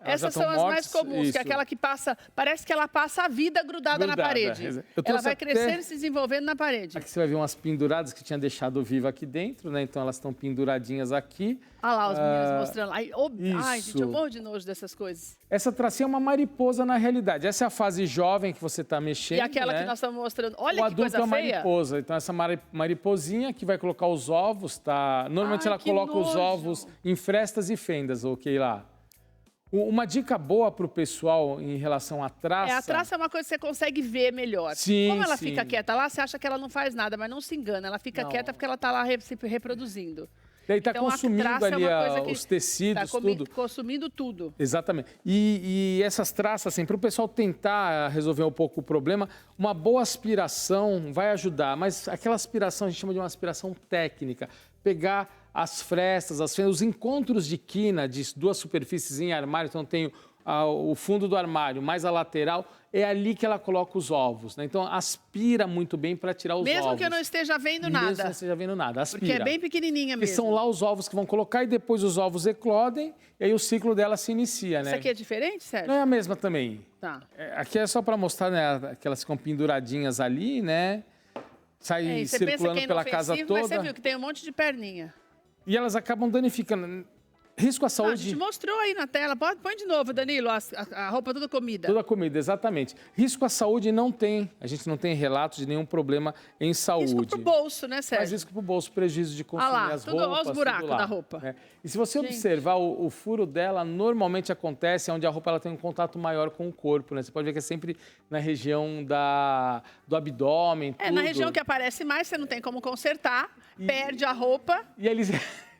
essas são as mais comuns, isso. Que é aquela que passa, parece que ela passa a vida grudada na parede. Ela vai crescendo e se desenvolvendo na parede. Aqui você vai ver umas penduradas que tinha deixado viva aqui dentro, né? Então elas estão penduradinhas aqui. Olha lá os meninos mostrando. Ai, gente, eu morro de nojo dessas coisas. Essa tracinha é uma mariposa na realidade. Essa é a fase jovem que você está mexendo. E aquela que nós estamos mostrando. Olha que coisa feia. O adulto é mariposa. Então essa mariposinha que vai colocar os ovos, tá? Normalmente ela coloca os ovos em frestas e fendas, ok lá. Uma dica boa para o pessoal em relação à traça... A traça é uma coisa que você consegue ver melhor. Sim, Como ela fica quieta lá, você acha que ela não faz nada, mas não se engana. Ela fica quieta porque ela está lá se reproduzindo. Daí está consumindo ali os tecidos, tudo. Consumindo tudo. Exatamente. E essas traças, assim, para o pessoal tentar resolver um pouco o problema, uma boa aspiração vai ajudar. Mas aquela aspiração, a gente chama de uma aspiração técnica. Pegar as frestas, as fendas, os encontros de quina de 2 superfícies em armário, então tem o fundo do armário mais a lateral, é ali que ela coloca os ovos, né? Então aspira muito bem para tirar os ovos. Mesmo que eu não esteja vendo nada. Mesmo que não esteja vendo nada, aspira. Porque é bem pequenininha mesmo. E são lá os ovos que vão colocar e depois os ovos eclodem e aí o ciclo dela se inicia, né? Isso aqui é diferente, Sérgio? Não é a mesma também. Tá. Aqui é só para mostrar, né, que elas ficam penduradinhas ali, né? Sai circulando pela casa toda. Mas você viu que tem um monte de perninha. E elas acabam danificando. Risco à saúde... A gente mostrou aí na tela. Põe de novo, Danilo, a roupa toda comida. Toda comida, exatamente. Risco à saúde não tem. A gente não tem relatos de nenhum problema em saúde. Risco pro bolso, né, Sérgio? Mas risco pro bolso, prejuízo de consumir as roupas. Olha os buracos da roupa. Né? E se você observar, o furo dela normalmente acontece onde a roupa ela tem um contato maior com o corpo, né? Você pode ver que é sempre na região do abdômen, tudo. Na região que aparece mais, você não tem como consertar, perde a roupa. E eles...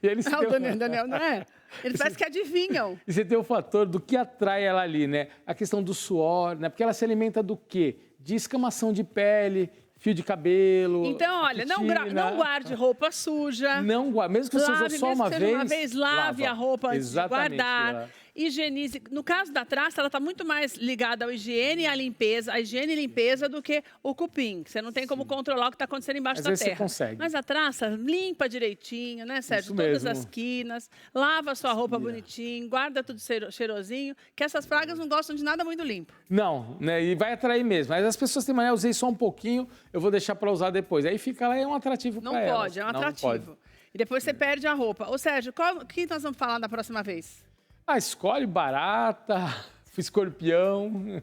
E eles Ah, o Daniel, não é? Eles parece que adivinham. E você tem o fator do que atrai ela ali, né? A questão do suor, né? Porque ela se alimenta do quê? De escamação de pele, fio de cabelo. Então, olha, não guarde roupa suja. Não guarde, mesmo que você usou só uma vez. Lave a roupa antes Exatamente, de guardar. Higienize. No caso da traça, ela está muito mais ligada à higiene e à limpeza, à higiene e limpeza do que o cupim. Você não tem como controlar o que está acontecendo embaixo da terra. Você consegue. Mas a traça limpa direitinho, né, Sérgio? Isso Todas mesmo. as quinas, lava a sua roupa bonitinho, guarda tudo cheirosinho, que essas pragas não gostam de nada muito limpo. Não, né? E vai atrair mesmo. Mas as pessoas têm maneira, eu usei só um pouquinho, eu vou deixar para usar depois. Aí fica lá, é um atrativo para Não elas. pode, é um atrativo. Não pode. E depois você perde a roupa. Ô, Sérgio, o que nós vamos falar da próxima vez? Ah, escolhe barata, escorpião.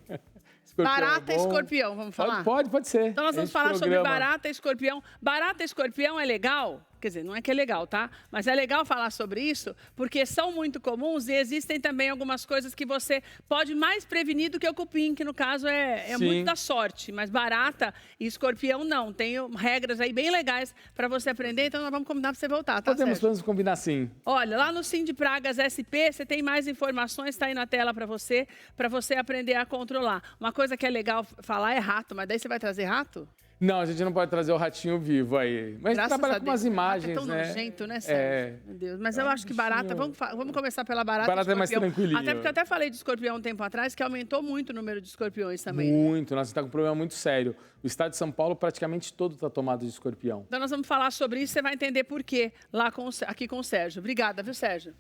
Barata é e bom. escorpião, vamos falar? Pode ser. Então nós vamos Esse falar sobre programa. barata e escorpião. Barata e escorpião é legal? Quer dizer, não é que é legal, tá? Mas é legal falar sobre isso, porque são muito comuns e existem também algumas coisas que você pode mais prevenir do que o cupim, que no caso é muito da sorte. Mas barata e escorpião não. Tem regras aí bem legais para você aprender, então nós vamos combinar para você voltar, tá, Podemos Sérgio? combinar sim. Olha, lá no Sim de Pragas SP, você tem mais informações, está aí na tela para você aprender a controlar. Uma coisa que é legal falar é rato, mas daí você vai trazer rato? Não, a gente não pode trazer o ratinho vivo aí. Mas Graças trabalha a com Deus, umas imagens, é tão né? nojento, né, Sérgio? Meu Deus. Mas eu acho que barata, vamos começar pela barata. Barata é mais escorpião. tranquilinho. Até porque eu até falei de escorpião um tempo atrás, que aumentou muito o número de escorpiões também. Muito. Nós estamos com um problema muito sério. O estado de São Paulo praticamente todo está tomado de escorpião. Então nós vamos falar sobre isso, você vai entender por quê aqui com o Sérgio. Obrigada, viu, Sérgio?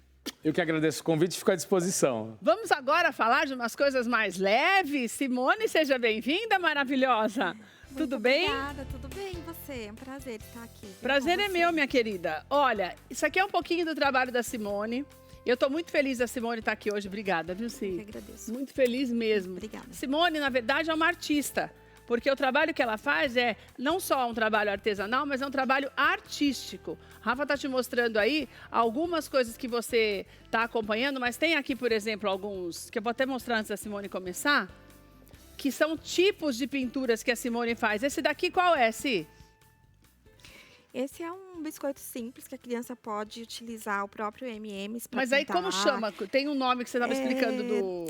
Eu que agradeço o convite e fico à disposição. Vamos agora falar de umas coisas mais leves. Simone, seja bem-vinda, maravilhosa. Tudo bem? Obrigada, tudo bem. E você? É um prazer estar aqui. Prazer é meu, minha querida. Olha, isso aqui é um pouquinho do trabalho da Simone. Eu estou muito feliz da Simone estar aqui hoje. Obrigada, viu, Sim? Eu que agradeço. Muito feliz mesmo. Obrigada. Simone, na verdade, é uma artista. Porque o trabalho que ela faz é não só um trabalho artesanal, mas é um trabalho artístico. Rafa está te mostrando aí algumas coisas que você está acompanhando, mas tem aqui, por exemplo, alguns que eu vou até mostrar antes da Simone começar, que são tipos de pinturas que a Simone faz. Esse daqui qual é, Si? Esse é um biscoito simples que a criança pode utilizar o próprio M&M's para Mas aí como chama? Tem um nome que você estava explicando do...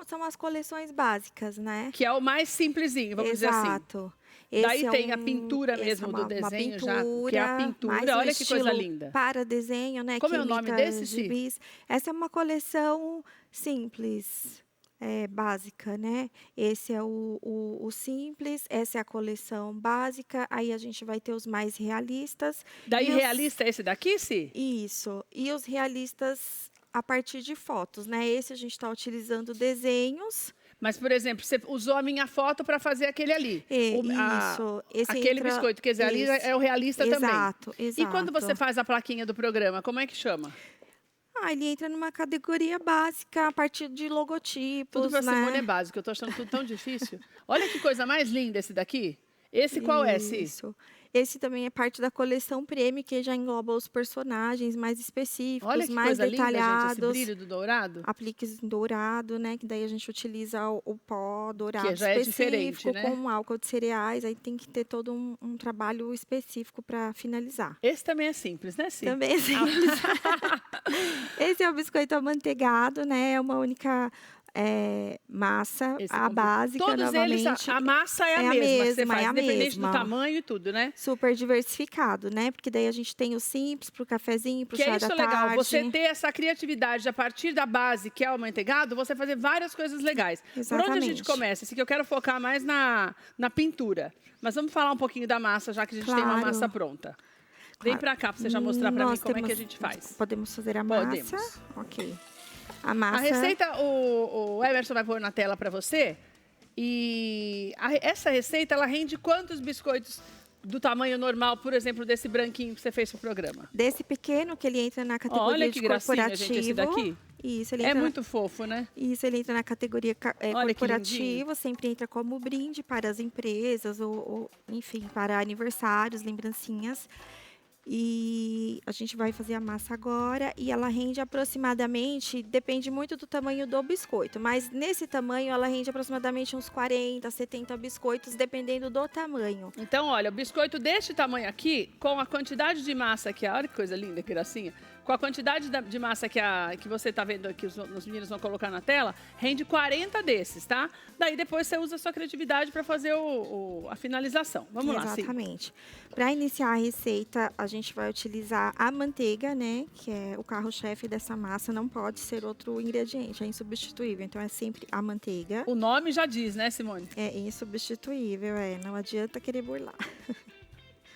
São as coleções básicas, né? Que é o mais simplesinho, vamos dizer assim. Exato. Daí tem a pintura mesmo do desenho já, que é a pintura. Olha que coisa linda. Para desenho, né? Como é o nome desse, gibis. Essa é uma coleção simples. Básica, né? Esse é o simples, essa é a coleção básica, aí a gente vai ter os mais realistas. Daí realista é esse daqui, Si? Isso, e os realistas a partir de fotos, né? Esse a gente está utilizando desenhos. Mas, por exemplo, você usou a minha foto para fazer aquele ali. Isso. Aquele biscoito, quer dizer, ali é o realista também. Exato. E quando você faz a plaquinha do programa, como é que chama? Ele entra numa categoria básica a partir de logotipos, Tudo pra né? Simone é básico, eu tô achando tudo tão difícil. Olha que coisa mais linda esse daqui. Esse qual é, Si? Isso. Esse também é parte da coleção Prêmio, que já engloba os personagens mais específicos, Olha que mais coisa detalhados. linda, gente, esse brilho do dourado. Apliques em dourado, né? Que daí a gente utiliza o pó dourado Que já é específico, diferente, né? com álcool de cereais. Aí tem que ter todo um trabalho específico para finalizar. Esse também é simples, né, Si? Também é simples. Esse é o biscoito amanteigado, né? É uma única massa, a básica, todos novamente. eles, a massa é a mesma que você faz, independente do tamanho e tudo, né? Super diversificado, né? Porque daí a gente tem o simples pro cafezinho, pro chá da tarde. Que é isso legal, você ter essa criatividade a partir da base, que é o amanteigado, você fazer várias coisas legais. Exatamente. Por onde a gente começa? Esse que eu quero focar mais na pintura. Mas vamos falar um pouquinho da massa, já que a gente tem uma massa pronta. Vem pra cá, pra você já mostrar pra mim como é que a gente faz. Podemos fazer a massa? Podemos. Ok. A massa... A receita, o Emerson vai pôr na tela para você. E essa receita, ela rende quantos biscoitos do tamanho normal, por exemplo, desse branquinho que você fez pro programa? Desse pequeno, que ele entra na categoria Olha que de corporativo. Gente, esse daqui. Isso, ele entra muito fofo, né? Isso, ele entra na categoria corporativa, sempre entra como brinde para as empresas, ou enfim, para aniversários, lembrancinhas. E a gente vai fazer a massa agora e ela rende aproximadamente, depende muito do tamanho do biscoito, mas nesse tamanho ela rende aproximadamente uns 40, 70 biscoitos, dependendo do tamanho. Então, olha, o biscoito deste tamanho aqui, com a quantidade de massa aqui, olha que coisa linda, que gracinha, Com a quantidade de massa que você tá vendo aqui, os meninos vão colocar na tela, rende 40 desses, tá? Daí depois você usa a sua criatividade para fazer a finalização. Vamos lá, Sim. Exatamente. Para iniciar a receita, a gente vai utilizar a manteiga, né? Que é o carro-chefe dessa massa, não pode ser outro ingrediente, é insubstituível. Então, é sempre a manteiga. O nome já diz, né, Simone? É insubstituível, não adianta querer burlar.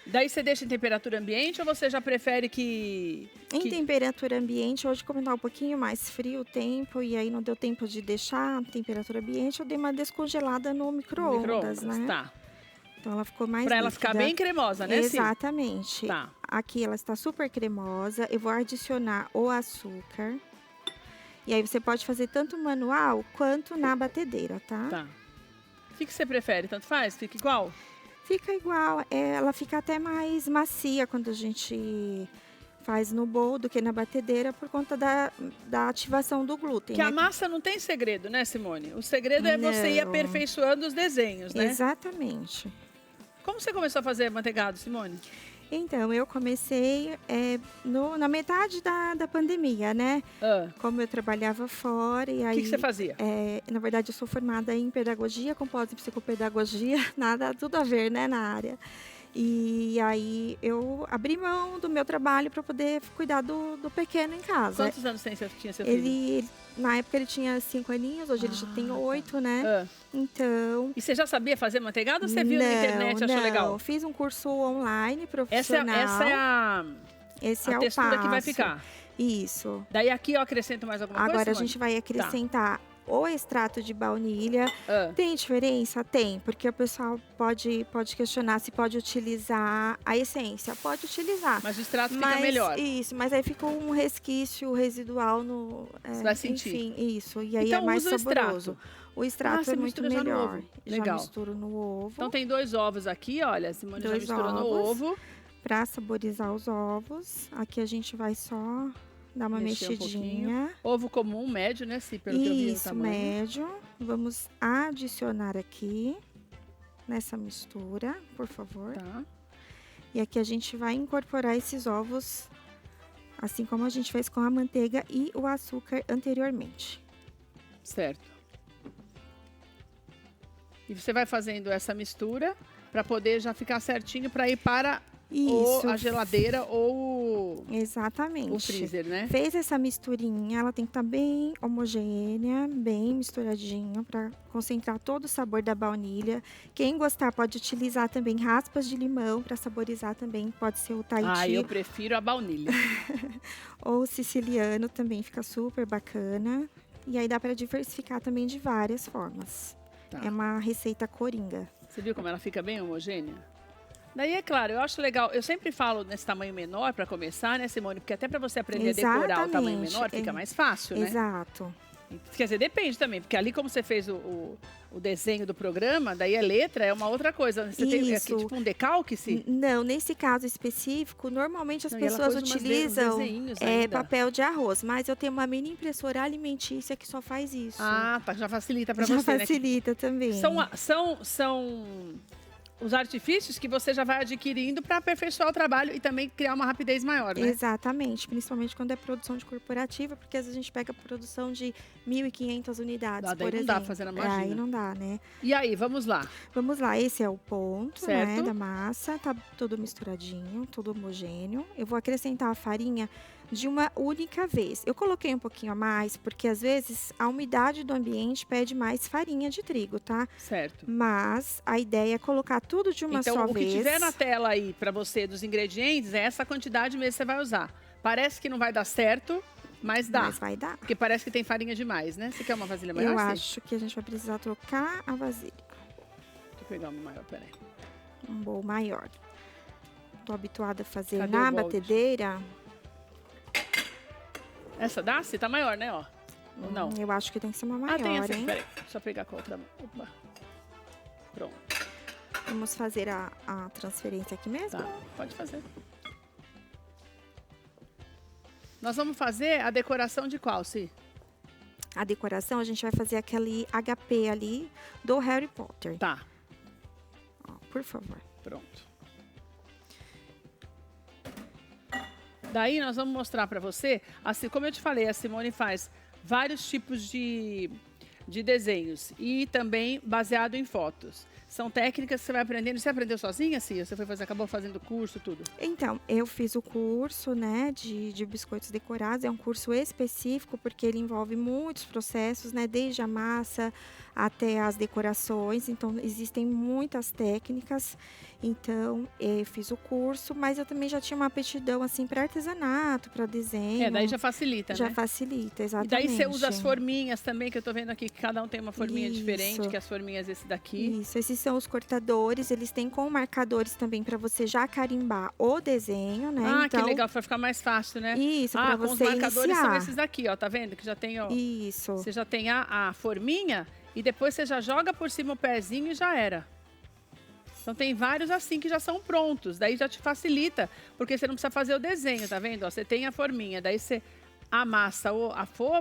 Daí você deixa em temperatura ambiente ou você já prefere que... Em temperatura ambiente, hoje como tá um pouquinho mais frio o tempo e aí não deu tempo de deixar temperatura ambiente, eu dei uma descongelada no micro-ondas, né? Tá. Então ela ficou mais Pra ela líquida. ficar bem cremosa, né, Sim? Exatamente. Tá. Aqui ela está super cremosa. Eu vou adicionar o açúcar. E aí você pode fazer tanto manual quanto na batedeira, tá? Tá. O que você prefere? Tanto faz? Fica igual? Fica igual. Ela fica até mais macia quando a gente faz no bowl do que na batedeira por conta da ativação do glúten. Que né? a massa não tem segredo, né, Simone? O segredo é você ir Não. aperfeiçoando os desenhos, né? Exatamente. Como você começou a fazer manteigado, Simone? Então, eu comecei na metade da pandemia, né? Como eu trabalhava fora e aí... O que você fazia? Na verdade, eu sou formada em pedagogia, com pós em psicopedagogia, nada, tudo a ver, né, na área. E aí eu abri mão do meu trabalho para poder cuidar do pequeno em casa. Quantos anos tinha seu filho? Na época ele tinha 5 aninhos, hoje ele já tem 8, né? Então... E você já sabia fazer manteigado ou você viu na internet e achou legal? Não, fiz um curso online profissional. Essa é a textura que vai ficar. Isso. Daí aqui eu acrescento mais alguma coisa, Agora a Simone? gente vai acrescentar o extrato de baunilha. Tem diferença? Tem, porque o pessoal pode questionar se pode utilizar a essência. Pode utilizar. Mas o extrato fica melhor. Isso, mas aí fica um resquício residual no... Você vai sentir. Enfim, isso. E aí então, é mais usa saboroso. O extrato é muito melhor. Já no ovo. Legal. Já misturo no ovo. Então tem 2 ovos aqui, olha. A Simone já misturou no ovo. Para saborizar os ovos. Aqui a gente vai só... Dá uma mexidinha. Ovo comum, médio, né, Cí? Pelo que eu vi o tamanho. Médio. Vamos adicionar aqui nessa mistura, por favor. Tá. E aqui a gente vai incorporar esses ovos, assim como a gente fez com a manteiga e o açúcar anteriormente. Certo. E você vai fazendo essa mistura para poder já ficar certinho para ir para... Isso. Ou a geladeira ou exatamente. O freezer, né? Fez essa misturinha, ela tem que estar bem homogênea, bem misturadinha para concentrar todo o sabor da baunilha. Quem gostar pode utilizar também raspas de limão para saborizar também, pode ser o Tahiti. Eu prefiro a baunilha. Ou o siciliano também fica super bacana. E aí dá para diversificar também de várias formas. Tá. É uma receita coringa. Você viu como ela fica bem homogênea? Daí, é claro, eu acho legal, eu sempre falo nesse tamanho menor para começar, né, Simone? Porque até para você aprender a decorar o tamanho menor, fica mais fácil, né? Exato. Quer dizer, depende também, porque ali como você fez o desenho do programa, daí a letra é uma outra coisa. Você tem aqui, tipo um decalque, sim? Não, nesse caso específico, normalmente as pessoas utilizam papel de arroz, mas eu tenho uma mini impressora alimentícia que só faz isso. Ah, tá, já facilita para você, Já facilita, né? Também. São os artifícios que você já vai adquirindo para aperfeiçoar o trabalho e também criar uma rapidez maior, né? Exatamente, principalmente quando é produção de corporativa, porque às vezes a gente pega produção de 1.500 unidades, por exemplo. Não dá pra fazer na máquina. Aí não dá, né? E aí, vamos lá. Vamos lá, esse é o ponto, certo, né, da massa, tá tudo misturadinho, tudo homogêneo. Eu vou acrescentar a farinha de uma única vez. Eu coloquei um pouquinho a mais, porque às vezes a umidade do ambiente pede mais farinha de trigo, tá? Certo. Mas a ideia é colocar tudo de uma só vez. Então, o que tiver na tela aí para você dos ingredientes, é essa quantidade mesmo que você vai usar. Parece que não vai dar certo, mas dá. Mas vai dar. Porque parece que tem farinha demais, né? Você quer uma vasilha maior? Eu acho que a gente vai precisar trocar a vasilha. Deixa eu pegar uma maior, peraí. Um bowl maior. Tô habituada a fazer Cadê na batedeira. Essa dá? Se tá maior, né, ó? Ou não? Eu acho que tem que ser uma maior, tem essa, hein? Peraí, só pegar com a outra mão. Opa. Pronto. Vamos fazer a transferência aqui mesmo? Tá, pode fazer. Nós vamos fazer a decoração de qual, Si? A decoração, a gente vai fazer aquele HP ali do Harry Potter. Tá. Ó, por favor. Pronto. Daí nós vamos mostrar para você, assim, como eu te falei, a Simone faz vários tipos de desenhos e também baseado em fotos. São técnicas que você vai aprendendo. Você aprendeu sozinha, Cia? Você acabou fazendo curso, tudo? Então, eu fiz o curso, né, de biscoitos decorados. É um curso específico porque ele envolve muitos processos, né, desde a massa até as decorações. Então, existem muitas técnicas. Então, eu fiz o curso, mas eu também já tinha uma aptidão, assim, para artesanato, para desenho. Daí já facilita, Já né? facilita, E exatamente. daí você usa as forminhas também, que eu tô vendo aqui, que cada um tem uma forminha Isso. diferente, que as forminhas esse daqui. Isso, esses são os cortadores, eles têm com marcadores também para você já carimbar o desenho, né? Ah, então, que legal, vai ficar mais fácil, né? Isso, para com os você marcadores são iniciar. esses daqui, ó, tá vendo? Que já tem, ó. Isso. Você já tem a forminha e depois você já joga por cima o pezinho e já era. Então tem vários assim que já são prontos, daí já te facilita, porque você não precisa fazer o desenho, tá vendo? Ó, você tem a forminha, daí você amassa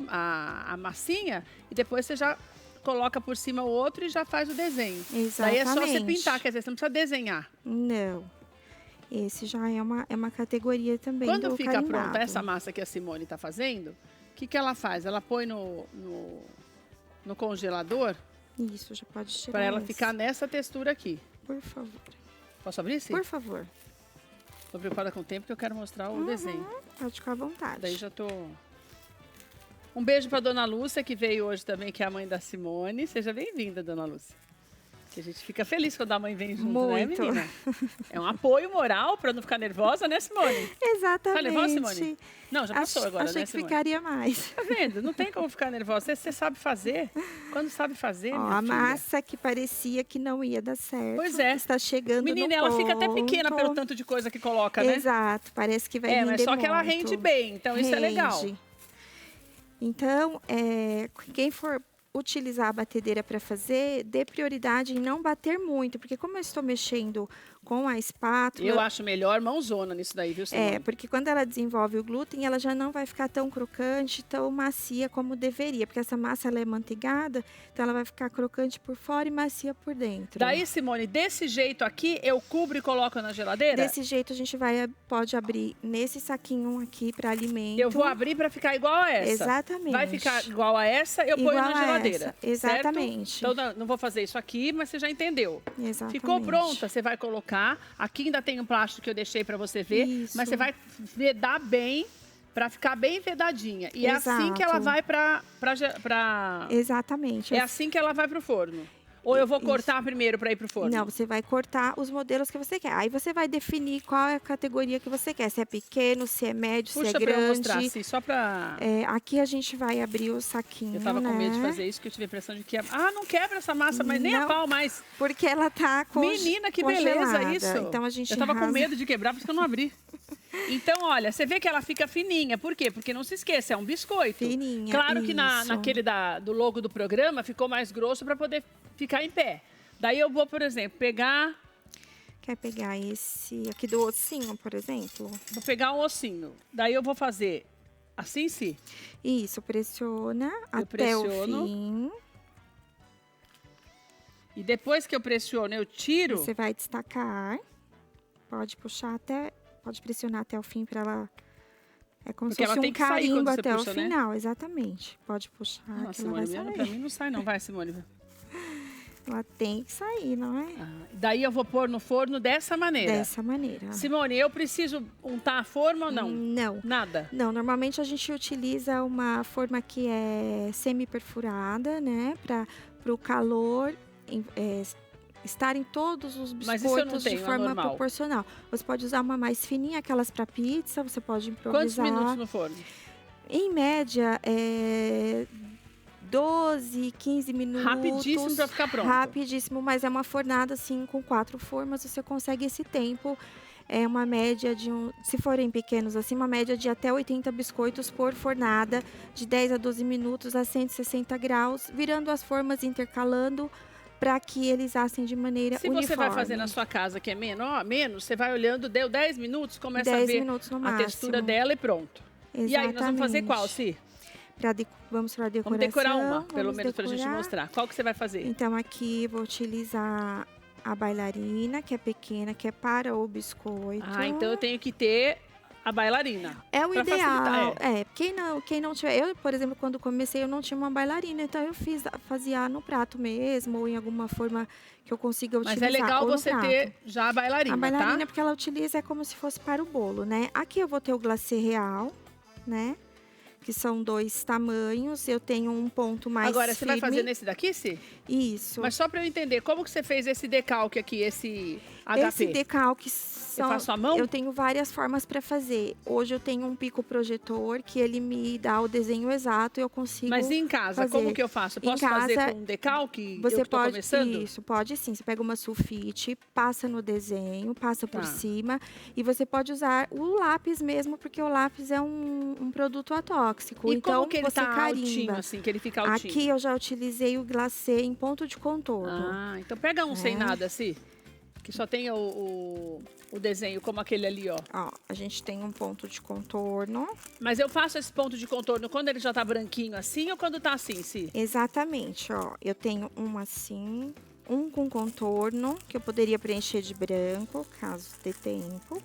a massinha e depois você já coloca por cima o outro e já faz o desenho. Exatamente. Daí é só você pintar, quer dizer, você não precisa desenhar. Não. Esse já é uma categoria também Quando do fica carimbado. pronta essa massa que a Simone está fazendo, o que ela faz? Ela põe no congelador Isso, já pode tirar para ela essa. ficar nessa textura aqui. Por favor. Posso abrir, sim? Por favor. Tô preocupada com o tempo que eu quero mostrar o desenho. Pode ficar à vontade. Daí já tô... Um beijo para dona Lúcia, que veio hoje também, que é a mãe da Simone. Seja bem-vinda, dona Lúcia. Que a gente fica feliz quando a mãe vem junto, Muito. né, menina? É um apoio moral para não ficar nervosa, né, Simone? Exatamente. Tá nervosa, Simone? Não, já passou agora, achei né, que Simone? ficaria mais. Tá vendo? Não tem como ficar nervosa. Você sabe fazer. Quando sabe fazer, Ó, minha a filha. massa que parecia que não ia dar certo. Pois é. Está chegando Menina, no ela fica até ponto. pequena pelo tanto de coisa que coloca, né? Exato, parece que vai render mas só que ela muito. rende bem, então isso é legal. Rende. Então, quem for utilizar a batedeira para fazer, dê prioridade em não bater muito, porque como eu estou mexendo com a espátula... Eu acho melhor mãozona nisso daí, viu, Simone? porque quando ela desenvolve o glúten, ela já não vai ficar tão crocante, tão macia como deveria, porque essa massa ela é manteigada, então ela vai ficar crocante por fora e macia por dentro. Daí, Simone, desse jeito aqui, eu cubro e coloco na geladeira? Desse jeito a gente pode abrir nesse saquinho aqui para alimento. Eu vou abrir para ficar igual a essa. Exatamente. Vai ficar igual a essa, eu ponho na Igual a geladeira. essa, exatamente. Certo? Então não vou fazer isso aqui, mas você já entendeu. Exatamente. Ficou pronta, você vai colocar. Aqui ainda tem um plástico que eu deixei para você ver, Isso. mas você vai vedar bem para ficar bem vedadinha. E é assim que ela Exato. vai para Exatamente. É assim que ela vai pro forno. Ou eu vou cortar primeiro para ir pro forno? Não, você vai cortar os modelos que você quer. Aí você vai definir qual é a categoria que você quer. Se é pequeno, se é médio, Puxa se é pra eu grande. mostrar, assim, só pra... Aqui a gente vai abrir o saquinho, Eu tava com medo de fazer isso, que eu tive a impressão de que... não quebra essa massa, mas nem a Não. pau mais. Porque ela tá Menina, que beleza congelada. isso. Então a gente Eu tava com rasga. medo de quebrar, por isso que eu não abri. Então, olha, você vê que ela fica fininha. Por quê? Porque não se esqueça, é um biscoito. Fininha, Claro que isso. naquele do logo do programa ficou mais grosso para poder ficar em pé. Daí eu vou, por exemplo, pegar... Quer pegar esse aqui do ossinho, por exemplo? Vou pegar um ossinho. Daí eu vou fazer assim, sim. Isso, pressiona Eu até o pressiono. fim. E depois que eu pressiono, eu tiro. Você vai destacar. Pode puxar até... Pode pressionar até o fim para ela... É como Porque se ela fosse tem um que sair carimbo quando você até puxa, o né? final, exatamente. Pode puxar que ela vai Simone, sair. pra mim não sai não. Vai, Simone. Ela tem que sair, não é? Daí eu vou pôr no forno dessa maneira. Dessa maneira. Simone, eu preciso untar a forma ou não? Não. Nada. Não, normalmente a gente utiliza uma forma que é semi-perfurada, né? Para o calor estar em todos os Mas isso eu não biscoitos tenho, de é forma normal. proporcional. Você pode usar uma mais fininha, aquelas para pizza, você pode Quantos improvisar. minutos no forno? Em média, 12, 15 minutos. Rapidíssimo para ficar pronto. Rapidíssimo, mas é uma fornada assim com 4 formas, você consegue esse tempo. É uma média de se forem pequenos assim, uma média de até 80 biscoitos por fornada, de 10 a 12 minutos a 160 graus, virando as formas, intercalando para que eles assem de maneira Se uniforme. você vai fazer na sua casa que é menos, você vai olhando, deu 10 minutos, começa 10 a ver minutos no a máximo. textura dela e pronto. Exatamente. E aí, nós vamos fazer qual, Si? Vamos para a decoração. Vamos decorar uma, pelo vamos menos, para a gente decorar. mostrar. Qual que você vai fazer? Então, aqui eu vou utilizar a bailarina, que é pequena, que é para o biscoito. Então eu tenho que ter a bailarina. É o pra ideal. facilitar, Quem não tiver. Eu, por exemplo, quando comecei, eu não tinha uma bailarina, então eu fazia no prato mesmo, ou em alguma forma que eu consiga utilizar. Mas é legal ou no você prato. ter já a bailarina, A bailarina, tá? porque ela utiliza é como se fosse para o bolo, né? Aqui eu vou ter o glacê real, né? Que são 2 tamanhos. Eu tenho um ponto mais Agora, você vai firme. fazer nesse daqui, sim? Isso. Mas só para eu entender, como que você fez esse decalque aqui, esse HP? Esse decalque Eu faço à mão? Eu tenho várias formas para fazer. Hoje eu tenho um pico projetor que ele me dá o desenho exato e eu consigo. Mas em casa, fazer. como que eu faço? Eu posso fazer com um decalque? Você eu que tô pode, começando? isso, pode sim. Você pega uma sulfite, passa no desenho, passa por cima e você pode usar o lápis mesmo, porque o lápis é um produto atóxico. E então como que ele você tá carimba. altinho, assim, que ele fica altinho? Aqui eu já utilizei o glacê em ponto de contorno. Ah, então pega um sem nada, assim, que só tem o desenho, como aquele ali, ó. Ó, a gente tem um ponto de contorno. Mas eu faço esse ponto de contorno quando ele já tá branquinho assim ou quando tá assim, sim? Exatamente, ó. Eu tenho um assim, um com contorno, que eu poderia preencher de branco, caso dê tempo.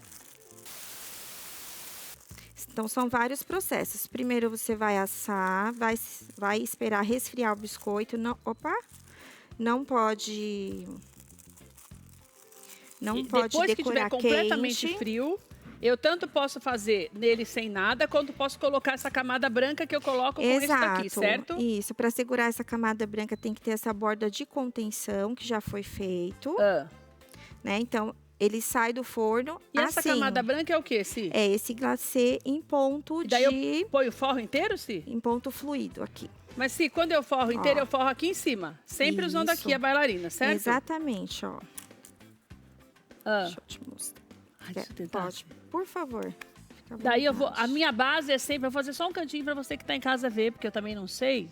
Então, são vários processos. Primeiro, você vai assar, vai esperar resfriar o biscoito. Não, não pode... Não pode depois que decorar estiver completamente quente. frio, eu tanto posso fazer nele sem nada, quanto posso colocar essa camada branca que eu coloco com isso daqui, certo? Isso, para segurar essa camada branca tem que ter essa borda de contenção que já foi feito, né? Então, ele sai do forno E essa camada branca é o quê, Si? É esse glacê em ponto E daí eu ponho o forro inteiro, Si? em ponto fluido aqui. Mas, Si, quando eu forro inteiro, eu forro aqui em cima. Sempre usando Isso. aqui a bailarina, certo? Exatamente, ó. Deixa eu te mostrar. Ai, deixa eu tentar. Pode, por favor. Fica à Daí eu vou. A vontade. minha base é sempre. Eu vou fazer só um cantinho para você que está em casa ver, porque eu também não sei.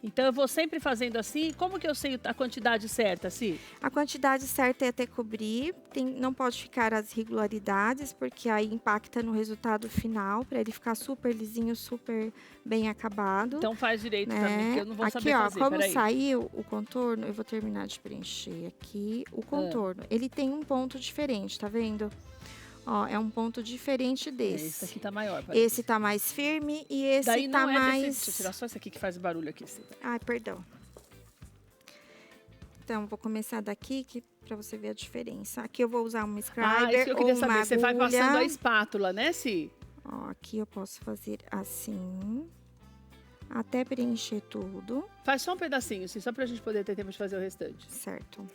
Então eu vou sempre fazendo assim. Como que eu sei a quantidade certa, assim? A quantidade certa é até cobrir. Não pode ficar as irregularidades, porque aí impacta no resultado final, para ele ficar super lisinho, super bem acabado. Então faz direito para mim, que eu não vou aqui, saber ó, fazer. como Peraí. saiu o contorno, eu vou terminar de preencher aqui o contorno. Ele tem um ponto diferente, tá vendo? Ó, é um ponto diferente desse. Esse aqui tá maior. Parece. Esse tá mais firme e esse Daí tá não é mais... Deixa eu tirar só esse aqui que faz barulho aqui. Assim. Ai, perdão. Então, vou começar daqui para você ver a diferença. Aqui eu vou usar uma scriber Isso que eu queria ou uma saber. Você vai agulha. passando a espátula, né, Si? Ó, aqui eu posso fazer assim, até preencher tudo, Faz só um pedacinho, Si, só pra gente poder ter tempo de fazer o restante. certo?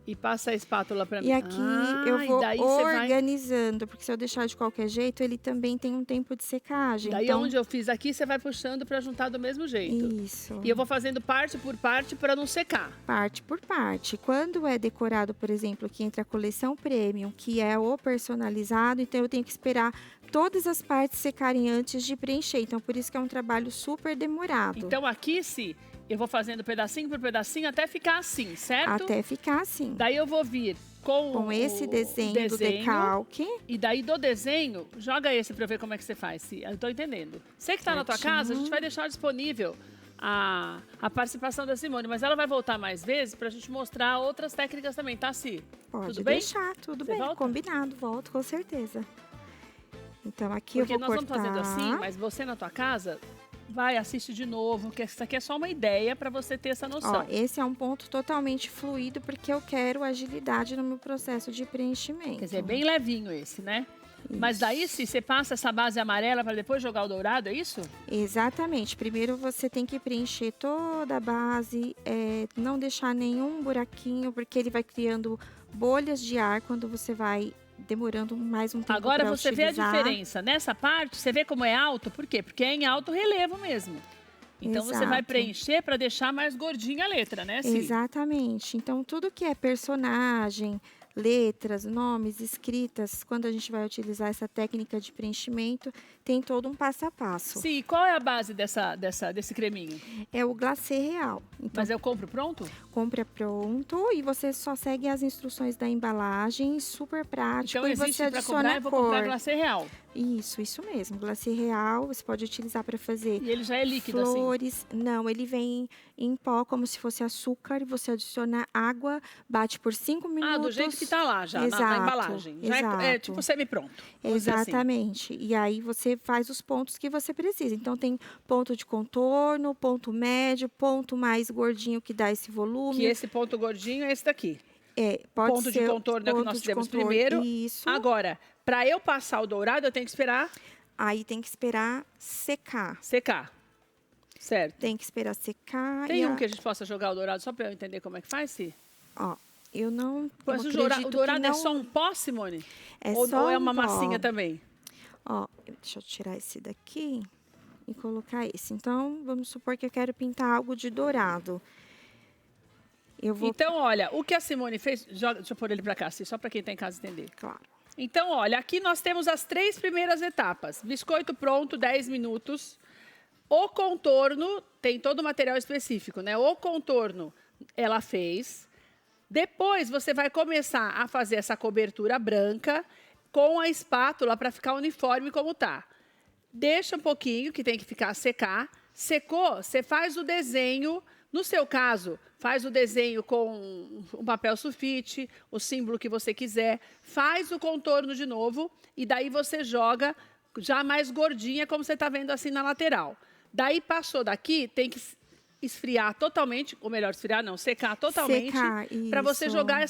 E passa a espátula pra mim. E aqui eu e vou daí você vai... organizando, porque se eu deixar de qualquer jeito, ele também tem um tempo de secagem. Daí então, onde eu fiz aqui, você vai puxando pra juntar do mesmo jeito. isso, E eu vou fazendo parte por parte pra não secar. parte por parte. Quando é decorado, por exemplo, que entra a coleção premium, que é o personalizado, então eu tenho que esperar todas as partes secarem antes de preencher. Então, por isso que é um trabalho super demorado. Então aqui, Si, eu vou fazendo pedacinho por pedacinho até ficar assim, certo? Até ficar assim. Daí eu vou vir com Esse o desenho do decalque. E daí do desenho, joga esse pra eu ver como é que você faz, Si. Eu tô entendendo. Você que tá na tua casa, a gente vai deixar disponível a participação da Simone, mas ela vai voltar mais vezes pra gente mostrar outras técnicas também, tá, Si? Pode Tudo bem? deixar, tudo Você bem. volta? Combinado, volto com certeza. Então, aqui Porque eu vou nós cortar. vamos fazendo assim, mas você na tua casa vai, assiste de novo, que isso aqui é só uma ideia para você ter essa noção. Ó, esse é um ponto totalmente fluido, porque eu quero agilidade no meu processo de preenchimento. Quer dizer, é bem levinho esse, né? Mas daí, se você passa essa base amarela para depois jogar o dourado, é isso? Exatamente. Primeiro você tem que preencher toda a base, não deixar nenhum buraquinho, porque ele vai criando bolhas de ar quando você vai demorando mais um tempo. Agora pra você vê a utilizar. diferença. Nessa parte, você vê como é alto? Por quê? Porque é em alto relevo mesmo. Então você vai Exato. preencher para deixar mais gordinha a letra, né, Si? Exatamente. Então, tudo que é personagem, letras, nomes, escritas, quando a gente vai utilizar essa técnica de preenchimento, tem todo um passo a passo. Si, qual é a base desse creminho? É o glacê real. Então, Mas eu compro pronto? compra pronto e você só segue as instruções da embalagem, super prático, Então e existe você para adiciona comprar, a eu vou cor. comprar glacê real. Isso mesmo. Glacê real, você pode utilizar para fazer E ele já é líquido flores. Não, ele vem em pó, como se fosse açúcar. Você adiciona água, bate por 5 minutos. Ah, do jeito que tá lá já, na Exato, embalagem. Já é exato. tipo semi-pronto. vamos dizer assim. Exatamente. E aí você faz os pontos que você precisa. Então tem ponto de contorno, ponto médio, ponto mais gordinho que dá esse volume. Que esse ponto gordinho é esse daqui. Pode Ponto ser de contorno é o que nós fizemos primeiro. Isso. Agora, para eu passar o dourado, eu tenho que esperar Aí tem que esperar secar. secar. Certo. Tem que esperar secar. Tem que a gente possa jogar o dourado só para eu entender como é que faz, Ci? Ó, eu não. Mas eu o dourado acredito que é não- só um pó, Simone? É ou só é um uma pó. massinha também? Ó, deixa eu tirar esse daqui e colocar esse. Então, vamos supor que eu quero pintar algo de dourado. Eu vou. Então, olha, o que a Simone fez... deixa eu pôr ele para cá, Ci, só para quem está em casa entender. Claro. Então, olha, aqui nós temos as 3 primeiras etapas. Biscoito pronto, 10 minutos. O contorno, tem todo o material específico, né? O contorno, ela fez. Depois, você vai começar a fazer essa cobertura branca com a espátula para ficar uniforme como tá. Deixa um pouquinho, que tem que ficar secar. Secou, você faz o desenho. No seu caso, faz o desenho com um papel sulfite, o símbolo que você quiser. Faz o contorno de novo e daí você joga já mais gordinha, como você está vendo assim na lateral. Daí passou daqui, tem que esfriar totalmente, ou melhor, esfriar não, secar totalmente, para você isso. jogar